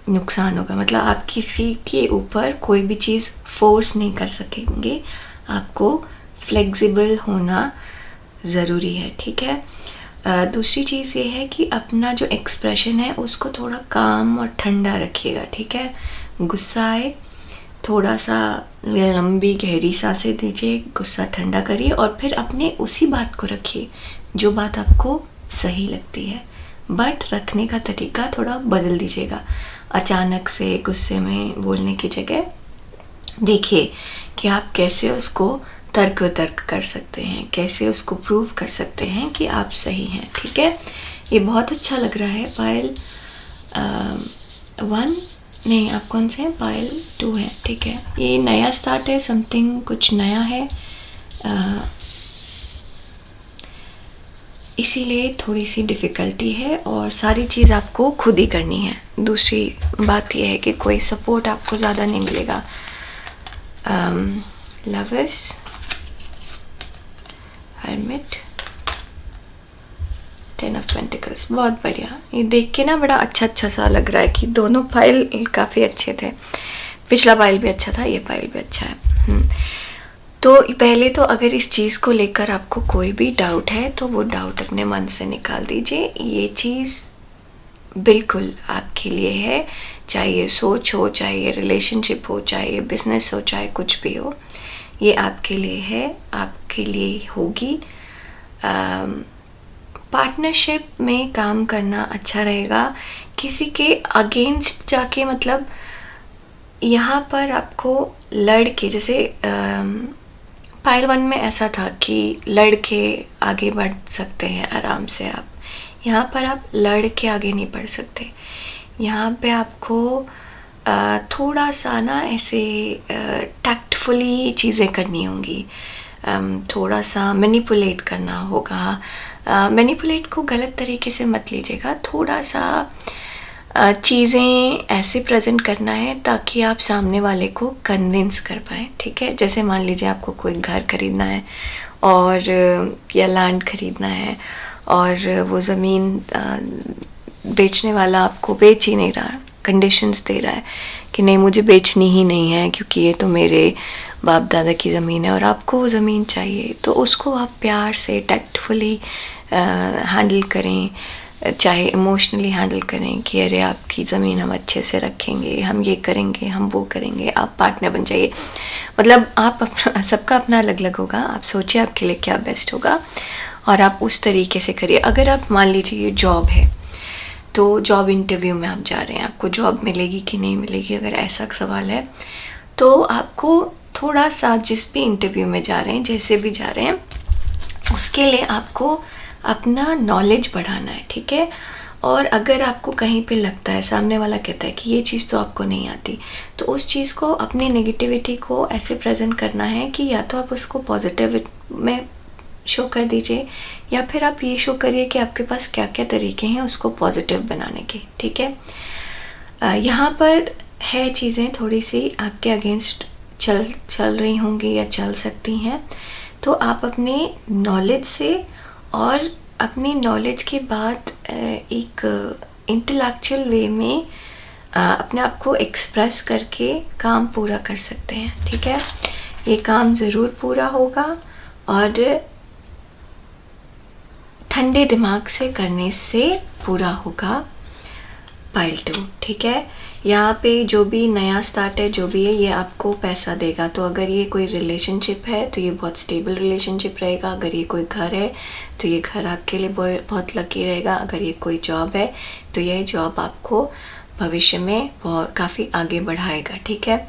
नुकसान होगा, मतलब आप किसी के ऊपर कोई भी चीज़ फोर्स नहीं कर सकेंगे, आपको फ्लेक्सिबल होना ज़रूरी है। ठीक है, दूसरी चीज़ ये है कि अपना जो एक्सप्रेशन है उसको थोड़ा काम और ठंडा रखिएगा, ठीक है। गुस्सा आए थोड़ा सा लंबी गहरी सांसें दीजिए, गुस्सा ठंडा करिए और फिर अपने उसी बात को रखिए जो बात आपको सही लगती है, बट रखने का तरीका थोड़ा बदल दीजिएगा। अचानक से गुस्से में बोलने की जगह देखिए कि आप कैसे उसको तर्क वितर्क कर सकते हैं, कैसे उसको प्रूव कर सकते हैं कि आप सही हैं, ठीक है। ये बहुत अच्छा लग रहा है। पायल 1 नहीं, आप कौन से हैं? पायल 2 है, ठीक है। ये नया स्टार्ट है, समथिंग कुछ नया है, इसीलिए थोड़ी सी डिफ़िकल्टी है और सारी चीज़ आपको खुद ही करनी है। दूसरी बात यह है कि कोई सपोर्ट आपको ज़्यादा नहीं मिलेगा। लवर्स, हर्मिट, 10 ऑफ पेंटिकल्स, बहुत बढ़िया। ये देख के ना बड़ा अच्छा सा लग रहा है कि दोनों फाइल काफ़ी अच्छे थे। पिछला फाइल भी अच्छा था, ये फाइल भी अच्छा है। तो पहले तो अगर इस चीज़ को लेकर आपको कोई भी डाउट है तो वो डाउट अपने मन से निकाल दीजिए। ये चीज़ बिल्कुल आपके लिए है, चाहे ये सोच हो, चाहे ये रिलेशनशिप हो, चाहे ये बिजनेस हो, चाहे कुछ भी हो, ये आपके लिए है, आपके लिए होगी। पार्टनरशिप में काम करना अच्छा रहेगा। किसी के अगेंस्ट जाके, मतलब यहाँ पर आपको लड़के, जैसे पाइल 1 में ऐसा था कि लड़के आगे बढ़ सकते हैं आराम से, आप यहाँ पर आप लड़के आगे नहीं बढ़ सकते। यहाँ पे आपको थोड़ा सा ना ऐसे टैक्टफुली चीज़ें करनी होंगी, थोड़ा सा मैनिपुलेट करना होगा। मैनिपुलेट को गलत तरीके से मत लीजिएगा, थोड़ा सा चीज़ें ऐसे प्रेजेंट करना है ताकि आप सामने वाले को कन्विंस कर पाएँ, ठीक है। जैसे मान लीजिए आपको कोई घर खरीदना है और या लैंड खरीदना है और वो ज़मीन बेचने वाला आपको बेच ही नहीं रहा, कंडीशंस दे रहा है कि नहीं मुझे बेचनी ही नहीं है क्योंकि ये तो मेरे बाप दादा की ज़मीन है और आपको वो ज़मीन चाहिए, तो उसको आप प्यार से टैक्टफुली हैंडल करें, चाहे इमोशनली हैंडल करें कि अरे आपकी ज़मीन हम अच्छे से रखेंगे, हम ये करेंगे, हम वो करेंगे, आप पार्टनर बन जाइए। मतलब आप अपना, सबका अपना अलग अलग होगा, आप सोचिए आपके लिए क्या बेस्ट होगा और आप उस तरीके से करिए। अगर आप मान लीजिए ये जॉब है तो जॉब इंटरव्यू में आप जा रहे हैं, आपको जॉब मिलेगी कि नहीं मिलेगी, अगर ऐसा सवाल है तो आपको थोड़ा सा जिस भी इंटरव्यू में जा रहे हैं, जैसे भी जा रहे हैं, उसके लिए आपको अपना नॉलेज बढ़ाना है, ठीक है। और अगर आपको कहीं पे लगता है, सामने वाला कहता है कि ये चीज़ तो आपको नहीं आती, तो उस चीज़ को, अपनी नेगेटिविटी को ऐसे प्रेजेंट करना है कि या तो आप उसको पॉजिटिव में शो कर दीजिए या फिर आप ये शो करिए कि आपके पास क्या क्या तरीके हैं उसको पॉजिटिव बनाने के, ठीक है। यहाँ पर है चीज़ें थोड़ी सी आपके अगेंस्ट चल रही होंगी या चल सकती हैं, तो आप अपने नॉलेज से और अपनी नॉलेज के बाद एक इंटेलेक्चुअल वे में अपने आप को एक्सप्रेस करके काम पूरा कर सकते हैं, ठीक है। ये काम ज़रूर पूरा होगा और ठंडे दिमाग से करने से पूरा होगा पाइल 2, ठीक है। यहाँ पे जो भी नया स्टार्ट है, जो भी है, ये आपको पैसा देगा। तो अगर ये कोई रिलेशनशिप है तो ये बहुत स्टेबल रिलेशनशिप रहेगा। अगर ये कोई घर है तो ये घर आपके लिए बहुत लकी रहेगा। अगर ये कोई जॉब है तो ये जॉब आपको भविष्य में काफ़ी आगे बढ़ाएगा, ठीक है।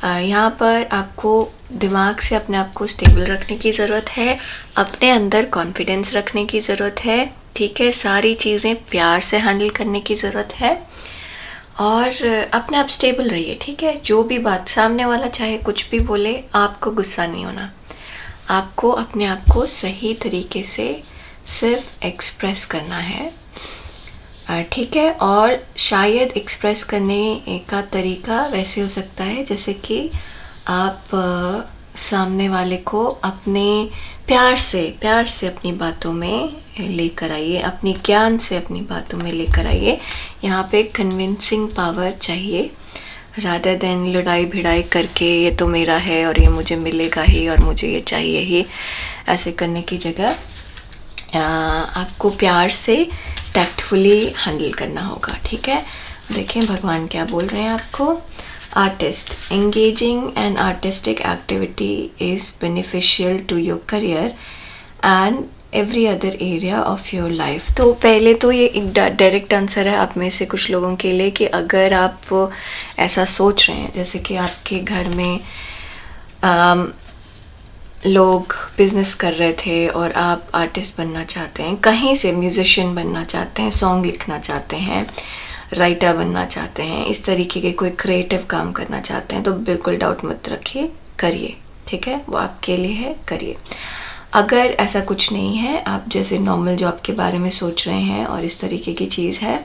यहाँ पर आपको दिमाग से अपने आप को स्टेबल रखने की ज़रूरत है, अपने अंदर कॉन्फिडेंस रखने की ज़रूरत है, ठीक है। सारी चीज़ें प्यार से हैंडल करने की ज़रूरत है और अपने आप स्टेबल रहिए, ठीक है। जो भी बात सामने वाला चाहे कुछ भी बोले, आपको गुस्सा नहीं होना, आपको अपने आप को सही तरीके से सिर्फ एक्सप्रेस करना है, ठीक है। और शायद एक्सप्रेस करने का तरीका वैसे हो सकता है जैसे कि आप सामने वाले को अपने प्यार से अपनी बातों में लेकर आइए, अपनी ज्ञान से अपनी बातों में लेकर आइए। यहाँ पे कन्विंसिंग पावर चाहिए, रादर देन लड़ाई भिड़ाई करके ये तो मेरा है और ये मुझे मिलेगा ही और मुझे ये चाहिए ही, ऐसे करने की जगह आपको प्यार से टैक्टफुली हैंडल करना होगा, ठीक है। देखें भगवान क्या बोल रहे हैं आपको। Artist, engaging an artistic activity is beneficial to your career and every other area of your life. तो पहले तो ये एक डायरेक्ट आंसर है आप में से कुछ लोगों के लिए कि अगर आप ऐसा सोच रहे हैं, जैसे कि आपके घर में लोग बिजनेस कर रहे थे और आप आर्टिस्ट बनना चाहते हैं, कहीं से म्यूजिशियन बनना चाहते हैं, सॉन्ग लिखना चाहते हैं, राइटर बनना चाहते हैं, इस तरीके के कोई क्रिएटिव काम करना चाहते हैं, तो बिल्कुल डाउट मत रखिए, करिए, ठीक है। वो आपके लिए है, करिए। अगर ऐसा कुछ नहीं है, आप जैसे नॉर्मल जॉब के बारे में सोच रहे हैं और इस तरीके की चीज़ है,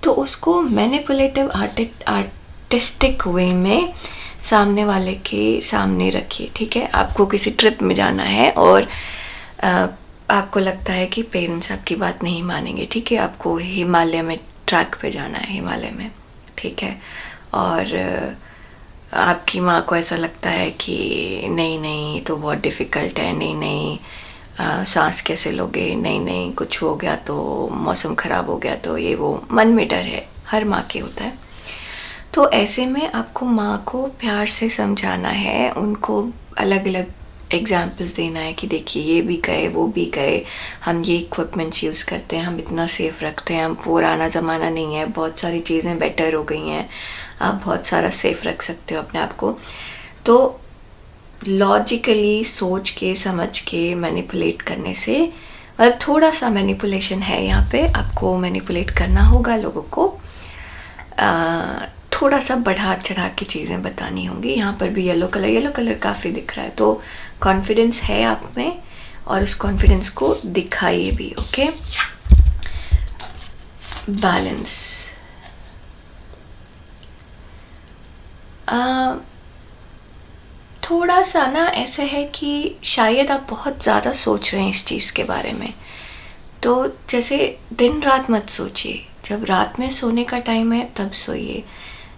तो उसको मैनिपुलेटिव आर्टिस्टिक वे में सामने वाले के सामने रखिए, ठीक है। आपको किसी ट्रिप में जाना है और आपको लगता है कि पेरेंट्स आपकी बात नहीं मानेंगे, ठीक है। आपको हिमालय में ट्रैक पे जाना है, हिमालय में, ठीक है। और आपकी माँ को ऐसा लगता है कि नहीं नहीं तो बहुत डिफ़िकल्ट है, नहीं नहीं सांस कैसे लोगे, नहीं नहीं कुछ हो गया तो, मौसम ख़राब हो गया तो, ये वो मन में डर है, हर माँ के होता है। तो ऐसे में आपको माँ को प्यार से समझाना है, उनको अलग अलग एग्जाम्पल्स देना है कि देखिए ये भी गए, वो भी गए, हम ये इक्विपमेंट्स यूज़ करते हैं, हम इतना सेफ रखते हैं, हम पुराना ज़माना नहीं है, बहुत सारी चीज़ें बेटर हो गई हैं, आप बहुत सारा सेफ रख सकते हो अपने आप को। तो लॉजिकली सोच के समझ के मैनिपुलेट करने से, मतलब थोड़ा सा मैनिपुलेशन है यहाँ पे, आपको मैनिपुलेट करना होगा लोगों को, थोड़ा सा बढ़ा चढ़ा के चीज़ें बतानी होंगी। यहाँ पर भी येलो कलर काफ़ी दिख रहा है, तो कॉन्फिडेंस है आप में और उस कॉन्फिडेंस को दिखाइए भी, ओके। बैलेंस, थोड़ा सा ना ऐसा है कि शायद आप बहुत ज़्यादा सोच रहे हैं इस चीज़ के बारे में, तो जैसे दिन रात मत सोचिए, जब रात में सोने का टाइम है तब सोइए,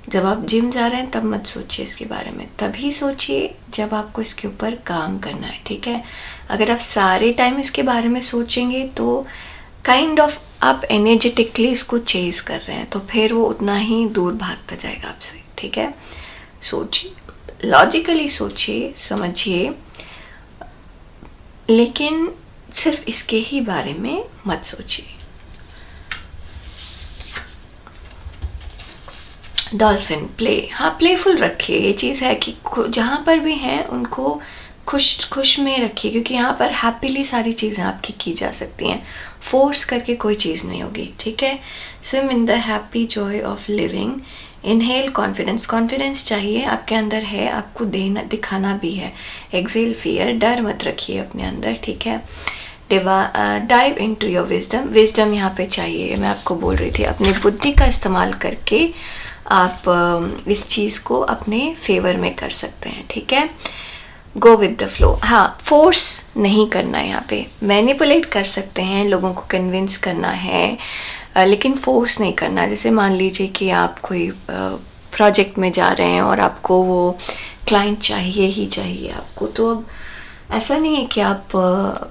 जब आप जिम जा रहे हैं तब मत सोचिए इसके बारे में, तभी सोचिए जब आपको इसके ऊपर काम करना है, ठीक है। अगर आप सारे टाइम इसके बारे में सोचेंगे तो काइंड ऑफ आप एनर्जेटिकली इसको चेज कर रहे हैं, तो फिर वो उतना ही दूर भागता जाएगा आपसे, ठीक है। सोचिए, लॉजिकली सोचिए, समझिए, लेकिन सिर्फ इसके ही बारे में मत सोचिए। डॉल्फिन, प्ले, हाँ प्लेफुल रखिए, ये चीज़ है कि जहाँ पर भी हैं उनको खुश में रखिए, क्योंकि यहाँ पर हैप्पीली सारी चीज़ें आपकी की जा सकती हैं, फोर्स करके कोई चीज़ नहीं होगी, ठीक है। Swim in the happy Joy of living, inhale confidence, confidence चाहिए आपके अंदर है, आपको देना दिखाना भी है। एक्सेल फियर, डर मत रखिए अपने अंदर, ठीक है। Dive into your wisdom, wisdom यहाँ पे चाहिए, मैं आपको बोल रही थी, अपनी बुद्धि का इस्तेमाल करके आप इस चीज़ को अपने फेवर में कर सकते हैं, ठीक है। गो विद द फ्लो, हाँ फोर्स नहीं करना है यहाँ पे, मैनिपुलेट कर सकते हैं, लोगों को कन्विंस करना है, लेकिन फोर्स नहीं करना। जैसे मान लीजिए कि आप कोई प्रोजेक्ट में जा रहे हैं और आपको वो क्लाइंट चाहिए ही चाहिए आपको, तो अब ऐसा नहीं है कि आप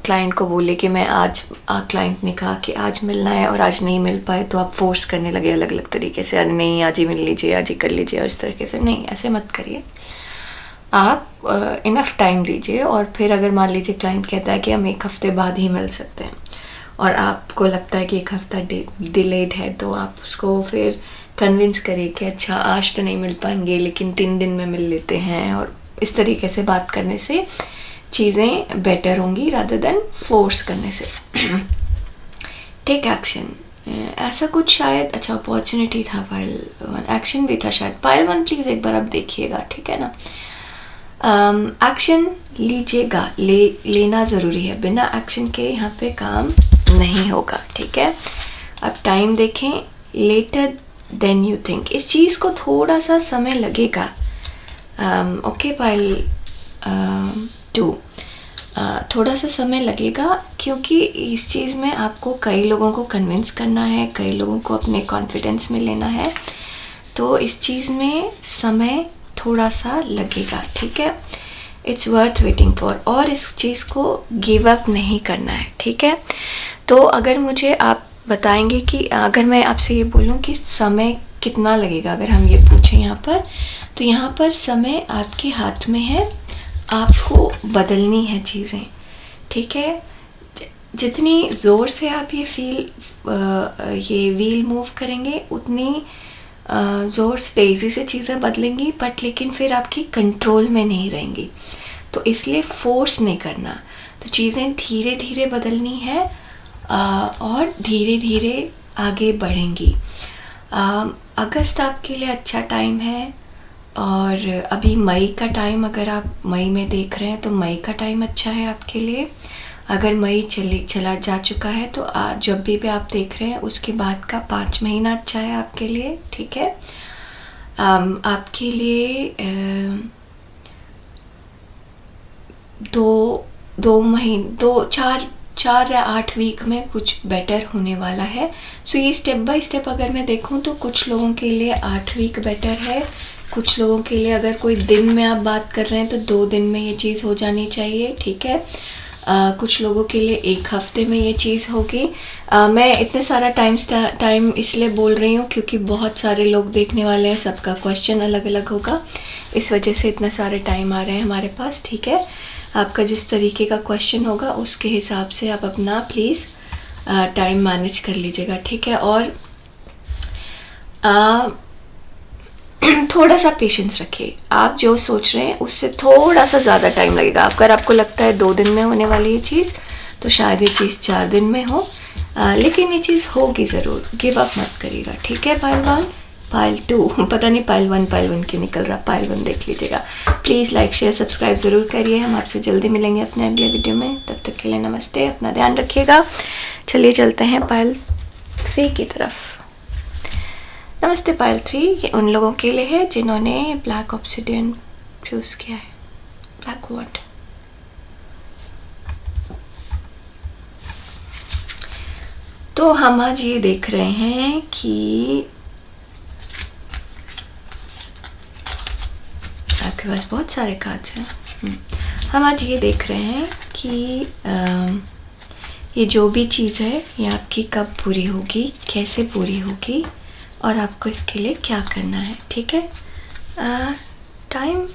क्लाइंट को बोले कि मैं आज, क्लाइंट ने कहा कि आज मिलना है और आज नहीं मिल पाए तो आप फोर्स करने लगे अलग अलग तरीके से, अरे नहीं आज ही मिल लीजिए, आज ही कर लीजिए, और इस तरीके से नहीं, ऐसे मत करिए। आप इनफ टाइम दीजिए, और फिर अगर मान लीजिए क्लाइंट कहता है कि हम 1 हफ्ते बाद ही मिल सकते हैं और आपको लगता है कि 1 हफ्ता डिलेड है, तो आप उसको फिर कन्विंस करिए कि अच्छा आज तो नहीं मिल पाएंगे लेकिन 3 दिन में मिल लेते हैं, और इस तरीके से बात करने से चीज़ें बेटर होंगी रादर देन फोर्स करने से। टेक एक्शन, ऐसा कुछ शायद अच्छा अपॉर्चुनिटी था, पाइल 1 एक्शन भी था शायद। पाइल 1 प्लीज़ एक बार आप देखिएगा, ठीक है ना। एक्शन लीजिएगा, लेना ज़रूरी है, बिना एक्शन के यहाँ पे काम नहीं होगा, ठीक है। अब टाइम देखें, लेटर देन यू थिंक, इस चीज़ को थोड़ा सा समय लगेगा, ओके पाइल 2, थोड़ा सा समय लगेगा, क्योंकि इस चीज़ में आपको कई लोगों को कन्विंस करना है, कई लोगों को अपने कॉन्फिडेंस में लेना है, तो इस चीज़ में समय थोड़ा सा लगेगा, ठीक है। इट्स वर्थ वेटिंग फॉर, और इस चीज़ को गिव अप नहीं करना है, ठीक है। तो अगर मुझे आप बताएंगे कि अगर मैं आपसे ये बोलूँ कि समय कितना लगेगा, अगर हम ये पूछें यहाँ पर, तो यहाँ पर समय आपके हाथ में है, आपको बदलनी है चीज़ें, ठीक है। जितनी ज़ोर से आप ये व्हील मूव करेंगे, उतनी ज़ोर से तेज़ी से चीज़ें बदलेंगी, बट लेकिन फिर आपकी कंट्रोल में नहीं रहेंगी। तो इसलिए फोर्स नहीं करना, तो चीज़ें धीरे धीरे बदलनी है और धीरे धीरे आगे बढ़ेंगी। अगस्त आपके लिए अच्छा टाइम है, और अभी मई का टाइम, अगर आप मई में देख रहे हैं तो मई का टाइम अच्छा है आपके लिए। अगर मई चला जा चुका है तो जब भी आप देख रहे हैं उसके बाद का 5 महीना अच्छा है आपके लिए, ठीक है। आपके लिए 4 या 8 वीक में कुछ बेटर होने वाला है। सो ये स्टेप बाय स्टेप अगर मैं देखूं तो कुछ लोगों के लिए 8 वीक बेटर है, कुछ लोगों के लिए अगर कोई दिन में आप बात कर रहे हैं तो 2 दिन में ये चीज़ हो जानी चाहिए, ठीक है। कुछ लोगों के लिए 1 हफ्ते में ये चीज़ होगी। मैं इतने सारा टाइम इसलिए बोल रही हूँ क्योंकि बहुत सारे लोग देखने वाले हैं, सबका क्वेश्चन अलग अलग होगा, इस वजह से इतने सारे टाइम आ रहे हैं हमारे पास, ठीक है। आपका जिस तरीके का क्वेश्चन होगा उसके हिसाब से आप अपना प्लीज़ टाइम मैनेज कर लीजिएगा, ठीक है। और थोड़ा सा पेशेंस रखिए, आप जो सोच रहे हैं उससे थोड़ा सा ज़्यादा टाइम लगेगा। अगर आपको लगता है 2 दिन में होने वाली ये चीज़, तो शायद ये चीज़ 4 दिन में हो, लेकिन ये चीज़ होगी ज़रूर, गिव अप मत करिएगा, ठीक है। पाइल 1 पाइल 2, पता नहीं पाइल 1 क्यों निकल रहा, पाइल 1 देख लीजिएगा। प्लीज़ लाइक शेयर सब्सक्राइब ज़रूर करिए। हम आपसे जल्दी मिलेंगे अपने अगले वीडियो में, तब तक के लिए नमस्ते, अपना ध्यान रखिएगा। चलिए चलते हैं पाइल 3 की तरफ। नमस्ते पाइल 3, ये उन लोगों के लिए है जिन्होंने ब्लैक ऑब्सिडियन चूज़ किया है, ब्लैक वॉट। तो हम आज ये देख रहे हैं कि आपके पास बहुत सारे कार्ड्स हैं। हम आज ये देख रहे हैं कि ये जो भी चीज़ है ये आपकी कब पूरी होगी, कैसे पूरी होगी, और आपको इसके लिए क्या करना है, ठीक है। टाइम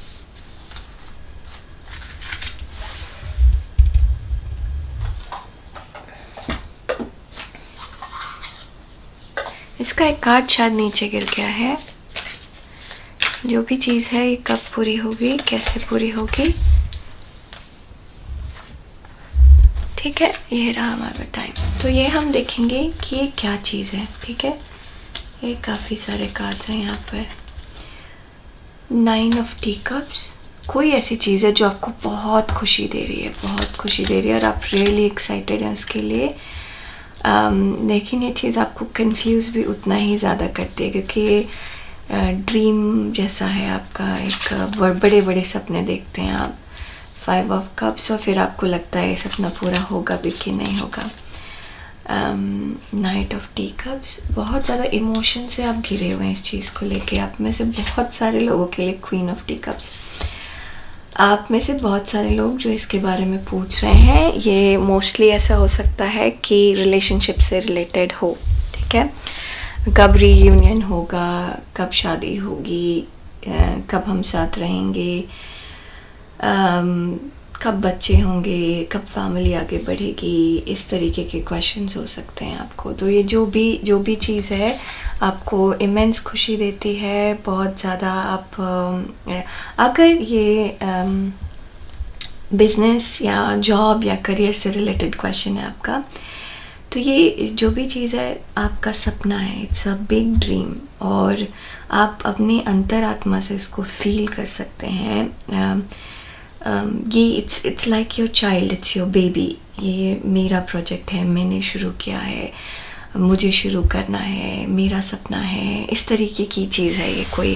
इसका एक कार्ड शायद नीचे गिर गया है। जो भी चीज़ है ये कब पूरी होगी, कैसे पूरी होगी, ठीक है। ये रहा हमारा टाइम। तो ये हम देखेंगे कि ये क्या चीज़ है, ठीक है। ये काफ़ी सारे कार्ड्स हैं यहाँ पर। 9 ऑफ टी कप्स, कोई ऐसी चीज़ है जो आपको बहुत खुशी दे रही है, बहुत खुशी दे रही है, और आप रियली एक्साइटेड हैं उसके लिए। लेकिन ये चीज़ आपको कंफ्यूज भी उतना ही ज़्यादा करती है, क्योंकि ये ड्रीम जैसा है आपका। एक बड़े बड़े सपने देखते हैं आप, 5 ऑफ कप्स, और फिर आपको लगता है ये सपना पूरा होगा भी कि नहीं होगा। नाइट ऑफ टी कप्स, बहुत ज़्यादा इमोशन से आप घिरे हुए हैं इस चीज़ को लेके। आप में से बहुत सारे लोगों के लिए क्वीन ऑफ टी कप्स, आप में से बहुत सारे लोग जो इसके बारे में पूछ रहे हैं, ये मोस्टली ऐसा हो सकता है कि रिलेशनशिप से रिलेटेड हो, ठीक है। कब रीयूनियन होगा, कब शादी होगी, कब हम साथ रहेंगे, कब बच्चे होंगे, कब फैमिली आगे बढ़ेगी, इस तरीके के क्वेश्चंस हो सकते हैं आपको। तो ये जो भी चीज़ है आपको इमेंस खुशी देती है, बहुत ज़्यादा। आप अगर ये बिजनेस या जॉब या करियर से रिलेटेड क्वेश्चन है आपका, तो ये जो भी चीज़ है आपका सपना है, इट्स अ बिग ड्रीम, और आप अपनी अंतरात्मा से इसको फील कर सकते हैं। ये it's like your child, it's your baby. ये मेरा प्रोजेक्ट है, मैंने शुरू किया है, मुझे शुरू करना है, मेरा सपना है, इस तरीके की चीज़ है ये कोई,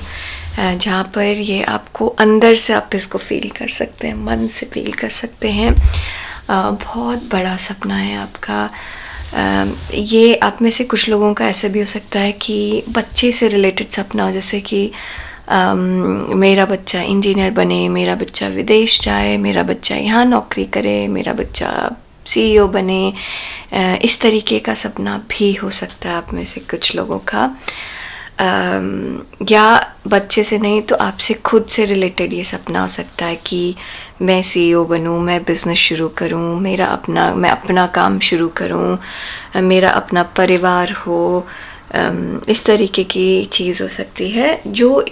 जहाँ पर ये आपको अंदर से आप इसको फील कर सकते हैं, मन से फील कर सकते हैं। बहुत बड़ा सपना है आपका। ये आप में से कुछ लोगों का ऐसा भी हो सकता है कि बच्चे से रिलेटेड सपना हो, जैसे कि मेरा बच्चा इंजीनियर बने, मेरा बच्चा विदेश जाए, मेरा बच्चा यहाँ नौकरी करे, मेरा बच्चा CEO बने, इस तरीके का सपना भी हो सकता है आप में से कुछ लोगों का, या बच्चे से नहीं तो आपसे खुद से रिलेटेड ये सपना हो सकता है कि मैं CEO बनूं, मैं बिज़नेस शुरू करूं, मैं अपना काम शुरू करूं, मेरा अपना परिवार हो, इस तरीके की चीज़ हो सकती है जो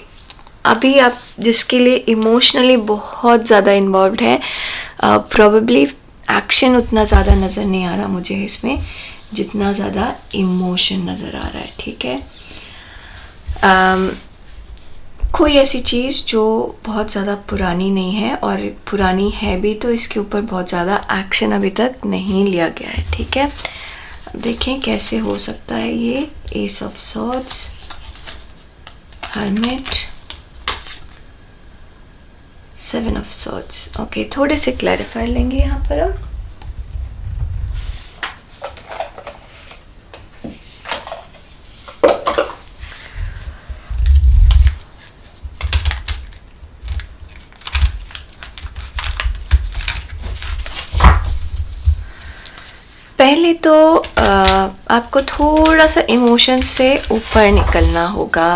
अभी आप जिसके लिए इमोशनली बहुत ज़्यादा इन्वॉल्व है। प्रोबेबली एक्शन उतना ज़्यादा नज़र नहीं आ रहा मुझे इसमें जितना ज़्यादा इमोशन नज़र आ रहा है, ठीक है। कोई ऐसी चीज़ जो बहुत ज़्यादा पुरानी नहीं है, और पुरानी है भी तो इसके ऊपर बहुत ज़्यादा एक्शन अभी तक नहीं लिया गया है, ठीक है। अब देखें कैसे हो सकता है ये। S of swords, hermit, 7 of swords. Okay, थोड़े से क्लैरिफाई लेंगे यहाँ पर हम। पहले तो आपको थोड़ा सा इमोशन से ऊपर निकलना होगा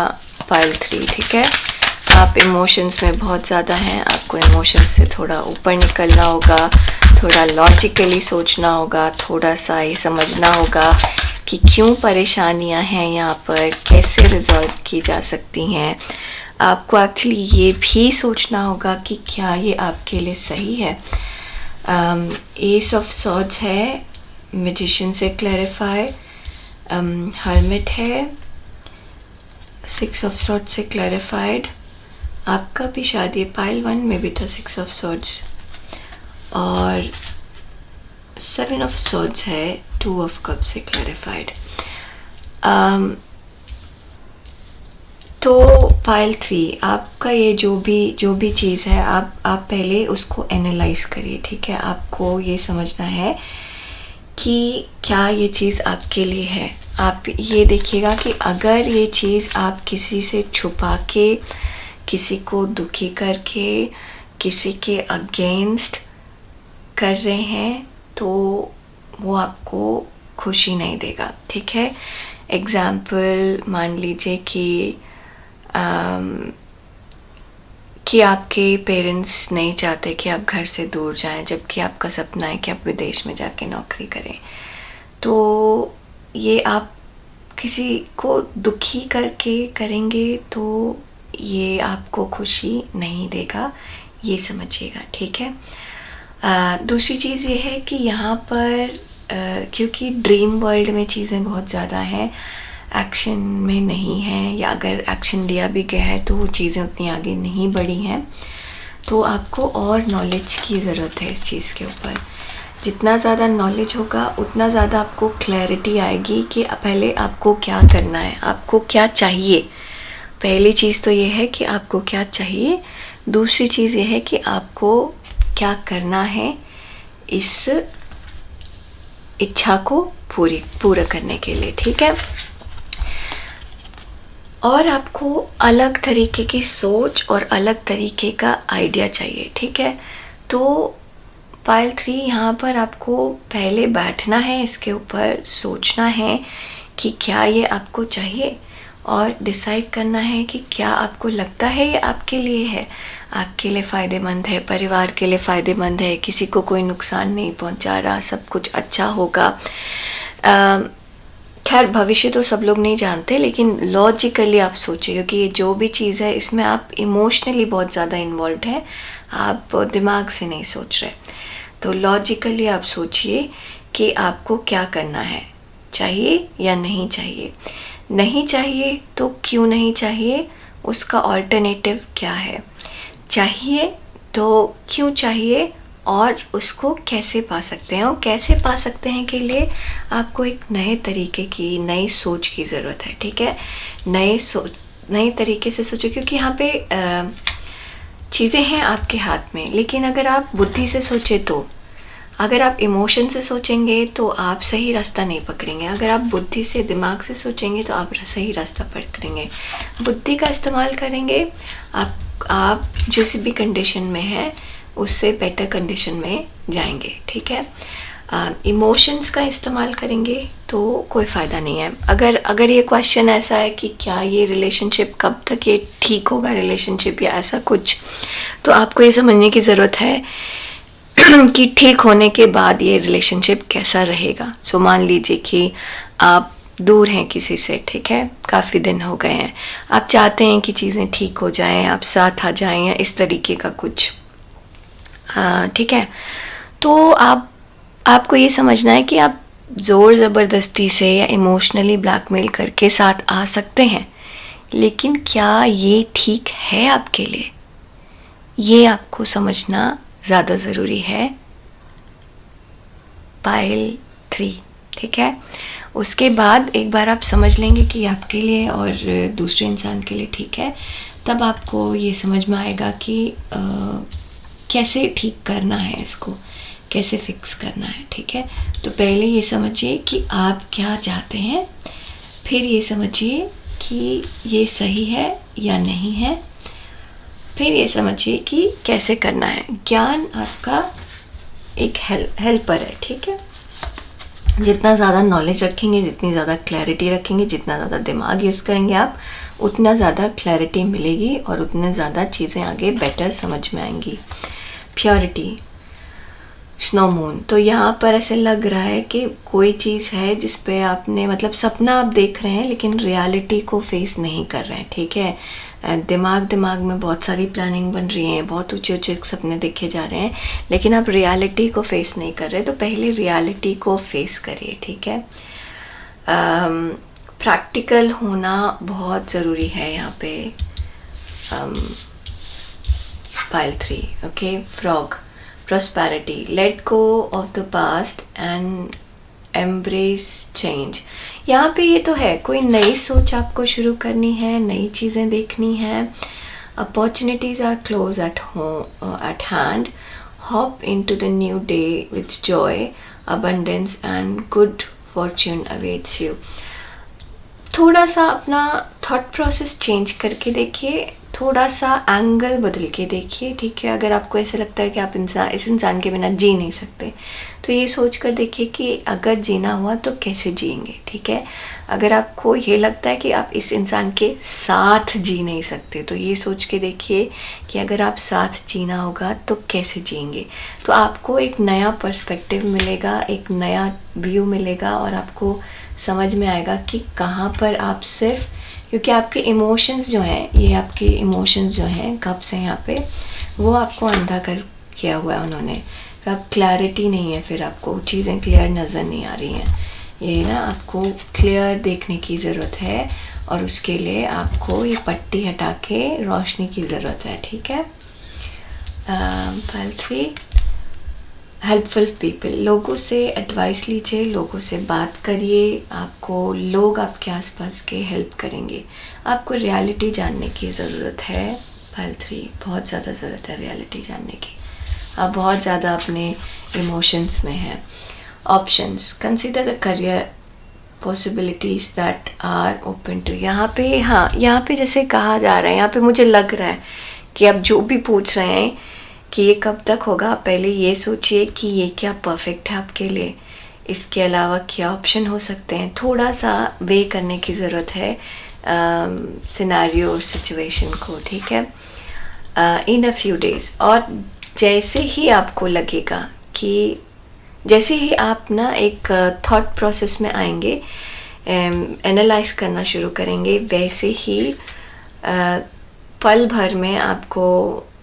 पाइल 3, ठीक है। आप इमोशंस में बहुत ज़्यादा हैं, आपको इमोशंस से थोड़ा ऊपर निकलना होगा, थोड़ा लॉजिकली सोचना होगा, थोड़ा सा ये समझना होगा कि क्यों परेशानियां हैं यहाँ पर, कैसे रिजॉल्व की जा सकती हैं। आपको एक्चुअली ये भी सोचना होगा कि क्या ये आपके लिए सही है। एस ऑफ सॉर्ड्स है, मैजिशियन से क्लैरिफाई, हर्मिट है, 6 ऑफ सॉर्ड्स से क्लैरिफाइड। आपका भी शायद पाइल 1 में भी था 6 ऑफ सॉर्ड्स, और 7 ऑफ सॉर्ड्स है, 2 ऑफ कप से क्लैरिफाइड। तो पाइल 3 आपका ये जो भी चीज़ है, आप पहले उसको एनालाइज करिए, ठीक है। आपको ये समझना है कि क्या ये चीज़ आपके लिए है। आप ये देखिएगा कि अगर ये चीज़ आप किसी से छुपा के, किसी को दुखी करके, किसी के अगेंस्ट कर रहे हैं तो वो आपको खुशी नहीं देगा, ठीक है। एग्ज़ाम्पल मान लीजिए कि आपके पेरेंट्स नहीं चाहते कि आप घर से दूर जाएं, जबकि आपका सपना है कि आप विदेश में जाके नौकरी करें। तो ये आप किसी को दुखी करके करेंगे तो ये आपको खुशी नहीं देगा, ये समझिएगा, ठीक है। दूसरी चीज़ ये है कि यहाँ पर क्योंकि ड्रीम वर्ल्ड में चीज़ें बहुत ज़्यादा हैं, एक्शन में नहीं है, या अगर एक्शन लिया भी गया है तो वो चीज़ें उतनी आगे नहीं बढ़ी हैं, तो आपको और नॉलेज की ज़रूरत है इस चीज़ के ऊपर। जितना ज़्यादा नॉलेज होगा उतना ज़्यादा आपको क्लैरिटी आएगी कि पहले आपको क्या करना है, आपको क्या चाहिए। पहली चीज़ तो ये है कि आपको क्या चाहिए, दूसरी चीज़ ये है कि आपको क्या करना है इस इच्छा को पूरा करने के लिए, ठीक है। और आपको अलग तरीके की सोच और अलग तरीके का आइडिया चाहिए, ठीक है। तो पाइल 3 यहाँ पर आपको पहले बैठना है, इसके ऊपर सोचना है कि क्या ये आपको चाहिए, और डिसाइड करना है कि क्या आपको लगता है ये आपके लिए है, आपके लिए फ़ायदेमंद है, परिवार के लिए फ़ायदेमंद है, किसी को कोई नुकसान नहीं पहुंचा रहा, सब कुछ अच्छा होगा। खैर भविष्य तो सब लोग नहीं जानते, लेकिन लॉजिकली आप सोचिए, क्योंकि ये जो भी चीज़ है इसमें आप इमोशनली बहुत ज़्यादा इन्वॉल्व हैं, आप दिमाग से नहीं सोच रहे। तो लॉजिकली आप सोचिए कि आपको क्या करना है, चाहिए या नहीं चाहिए। नहीं चाहिए तो क्यों नहीं चाहिए, उसका ऑल्टरनेटिव क्या है, चाहिए तो क्यों चाहिए, और उसको कैसे पा सकते हैं। और कैसे पा सकते हैं के लिए आपको एक नए तरीके की, नई सोच की ज़रूरत है, ठीक है। नए तरीके से सोचो, क्योंकि यहाँ पे चीज़ें हैं आपके हाथ में, लेकिन अगर आप बुद्धि से सोचे तो, अगर आप इमोशन से सोचेंगे तो आप सही रास्ता नहीं पकड़ेंगे, अगर आप बुद्धि से, दिमाग से सोचेंगे तो आप सही रास्ता पकड़ेंगे। बुद्धि का इस्तेमाल करेंगे, आप जिस भी कंडीशन में है उससे बेटर कंडीशन में जाएंगे, ठीक है। इमोशंस का इस्तेमाल करेंगे तो कोई फ़ायदा नहीं है। अगर ये क्वेश्चन ऐसा है कि क्या ये रिलेशनशिप कब तक ये ठीक होगा रिलेशनशिप या ऐसा कुछ, तो आपको ये समझने की ज़रूरत है कि ठीक होने के बाद ये रिलेशनशिप कैसा रहेगा। सो मान लीजिए कि आप दूर हैं किसी से, ठीक है, काफ़ी दिन हो गए हैं, आप चाहते हैं कि चीज़ें ठीक हो जाएं, आप साथ आ जाएं या इस तरीके का कुछ, ठीक है। तो आपको ये समझना है कि आप ज़ोर ज़बरदस्ती से या इमोशनली ब्लैकमेल करके साथ आ सकते हैं, लेकिन क्या ये ठीक है आपके लिए, ये आपको समझना ज़्यादा ज़रूरी है। पाइल 3, ठीक है। उसके बाद एक बार आप समझ लेंगे कि आपके लिए और दूसरे इंसान के लिए ठीक है, तब आपको ये समझ में आएगा कि कैसे ठीक करना है, इसको कैसे फिक्स करना है, ठीक है। तो पहले ये समझिए कि आप क्या चाहते हैं, फिर ये समझिए कि ये सही है या नहीं है, फिर ये समझिए कि कैसे करना है। ज्ञान आपका एक हेल्पर है, ठीक है। जितना ज़्यादा नॉलेज रखेंगे, जितनी ज़्यादा क्लैरिटी रखेंगे, जितना ज़्यादा दिमाग यूज़ करेंगे आप, उतना ज़्यादा क्लैरिटी मिलेगी और उतने ज़्यादा चीज़ें आगे बेटर समझ में आएंगी। प्योरिटी, स्नो मून, तो यहाँ पर ऐसे लग रहा है कि कोई चीज़ है जिस पे आपने, मतलब सपना आप देख रहे हैं लेकिन रियलिटी को फेस नहीं कर रहे हैं, ठीक है। दिमाग में बहुत सारी प्लानिंग बन रही है, बहुत ऊंचे ऊंचे सपने देखे जा रहे हैं, लेकिन आप रियलिटी को फेस नहीं कर रहे। तो पहले रियलिटी को फेस करिए, ठीक है। प्रैक्टिकल होना बहुत ज़रूरी है यहाँ पे। Pile 3, okay. Frog, prosperity, let go of the past and embrace change। यहाँ पे ये तो है, कोई नई सोच आपको शुरू करनी है, नई चीज़ें देखनी है। opportunities are close at home, at hand, hop into the new day with joy, abundance and good fortune awaits you। थोड़ा सा अपना थॉट प्रोसेस चेंज करके देखिए, थोड़ा सा एंगल बदल के देखिए, ठीक है। अगर आपको ऐसा लगता है कि आप इस इंसान के बिना जी नहीं सकते, तो ये सोच कर देखिए कि अगर जीना हुआ तो कैसे जिएंगे, ठीक है। अगर आपको ये लगता है कि आप इस इंसान के साथ जी नहीं सकते, तो ये सोच के देखिए कि अगर आप साथ जीना होगा तो कैसे जिएंगे। तो आपको एक नया पर्सपेक्टिव मिलेगा, एक नया व्यू मिलेगा और आपको समझ में आएगा कि कहाँ पर आप सिर्फ, क्योंकि आपके इमोशंस जो हैं, ये आपके इमोशंस जो हैं कब से यहाँ पे, वो आपको अंधा कर किया हुआ है उन्होंने। फिर आप क्लैरिटी नहीं है, फिर आपको चीज़ें क्लियर नज़र नहीं आ रही हैं। ये ना आपको क्लियर देखने की ज़रूरत है और उसके लिए आपको ये पट्टी हटा के रोशनी की ज़रूरत है, ठीक है। पाइल 3, हेल्पफुल पीपल, लोगों से एडवाइस लीजिए, लोगों से बात करिए, आपको लोग आपके आसपास के हेल्प करेंगे। आपको रियलिटी जानने की ज़रूरत है। पाइल 3, बहुत ज़्यादा ज़रूरत है रियलिटी जानने की। आप बहुत ज़्यादा अपने इमोशंस में हैं। Options, consider the career possibilities that are open to. यहाँ पे जैसे कहा जा रहा है, यहाँ पे मुझे लग रहा है कि आप जो भी पूछ रहे हैं कि ये कब तक होगा, पहले ये सोचिए कि ये क्या परफेक्ट है आपके लिए, इसके अलावा क्या ऑप्शन हो सकते हैं। थोड़ा सा वे करने की ज़रूरत है सिनेरियो और सिचुएशन को, ठीक है। इन अ फ्यू डेज, और जैसे ही आपको लगेगा कि जैसे ही आप ना एक थॉट प्रोसेस में आएंगे, एनालाइज करना शुरू करेंगे, वैसे ही पल भर में आपको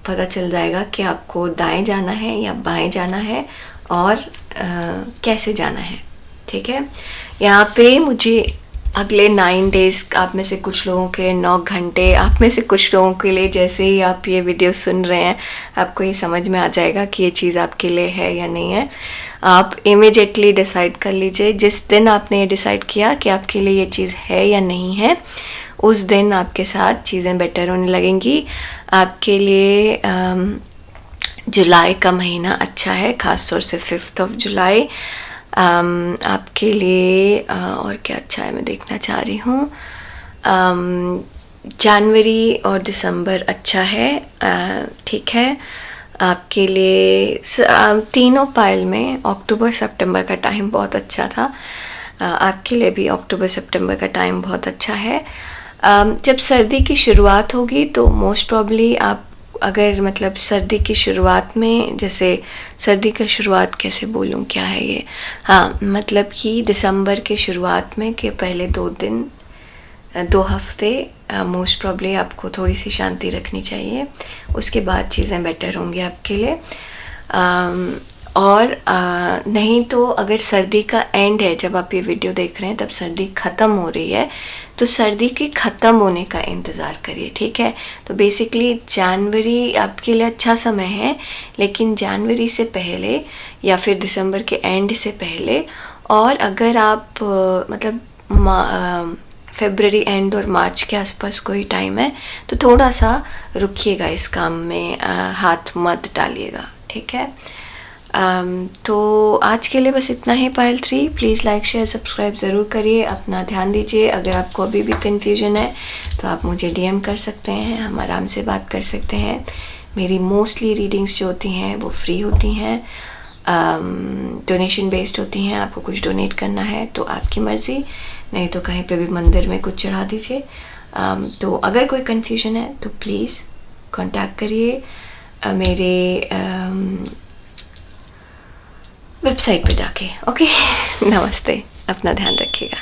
पता चल जाएगा कि आपको दाएं जाना है या बाएं जाना है और कैसे जाना है, ठीक है। यहाँ पे मुझे अगले 9 डेज़, आप में से कुछ लोगों के 9 घंटे, आप में से कुछ लोगों के लिए जैसे ही आप ये वीडियो सुन रहे हैं, आपको ये समझ में आ जाएगा कि ये चीज़ आपके लिए है या नहीं है। आप इमीडिएटली डिसाइड कर लीजिए। जिस दिन आपने ये डिसाइड किया कि आपके लिए ये चीज़ है या नहीं है, उस दिन आपके साथ चीज़ें बेटर होने लगेंगी। आपके लिए जुलाई का महीना अच्छा है, ख़ास तौर से 5 जुलाई आपके लिए। और क्या अच्छा है मैं देखना चाह रही हूँ। जनवरी और दिसंबर अच्छा है, ठीक है। आपके लिए तीनों पायल में अक्टूबर सितंबर का टाइम बहुत अच्छा था। आपके लिए भी अक्टूबर सितंबर का टाइम बहुत अच्छा है। जब सर्दी की शुरुआत होगी तो मोस्ट प्रॉब्ली आप अगर मतलब सर्दी की शुरुआत में, जैसे सर्दी का शुरुआत कैसे बोलूँ, क्या है ये, हाँ मतलब कि दिसंबर के शुरुआत में के पहले 2 दिन 2 हफ्ते मोस्ट प्रॉब्ली आपको थोड़ी सी शांति रखनी चाहिए। उसके बाद चीज़ें बेटर होंगी आपके लिए। और नहीं तो अगर सर्दी का एंड है, जब आप ये वीडियो देख रहे हैं तब सर्दी ख़त्म हो रही है, तो सर्दी के ख़त्म होने का इंतज़ार करिए, ठीक है। तो बेसिकली जनवरी आपके लिए अच्छा समय है, लेकिन जनवरी से पहले या फिर दिसंबर के एंड से पहले, और अगर आप मतलब फरवरी एंड और मार्च के आसपास कोई टाइम है तो थोड़ा सा रुकिएगा इस काम में, हाथ मत डालिएगा, ठीक है। तो आज के लिए बस इतना ही पायल 3। प्लीज़ लाइक शेयर सब्सक्राइब ज़रूर करिए, अपना ध्यान दीजिए। अगर आपको अभी भी कन्फ्यूजन है तो आप मुझे डीएम कर सकते हैं, हम आराम से बात कर सकते हैं। मेरी मोस्टली रीडिंग्स जो होती हैं वो फ्री होती हैं, डोनेशन बेस्ड होती हैं। आपको कुछ डोनेट करना है तो आपकी मर्ज़ी, नहीं तो कहीं पे भी मंदिर में कुछ चढ़ा दीजिए। तो अगर कोई कन्फ्यूजन है तो प्लीज़ कांटेक्ट करिए मेरे वेबसाइट पे जाके। ओके, नमस्ते, अपना ध्यान रखिएगा।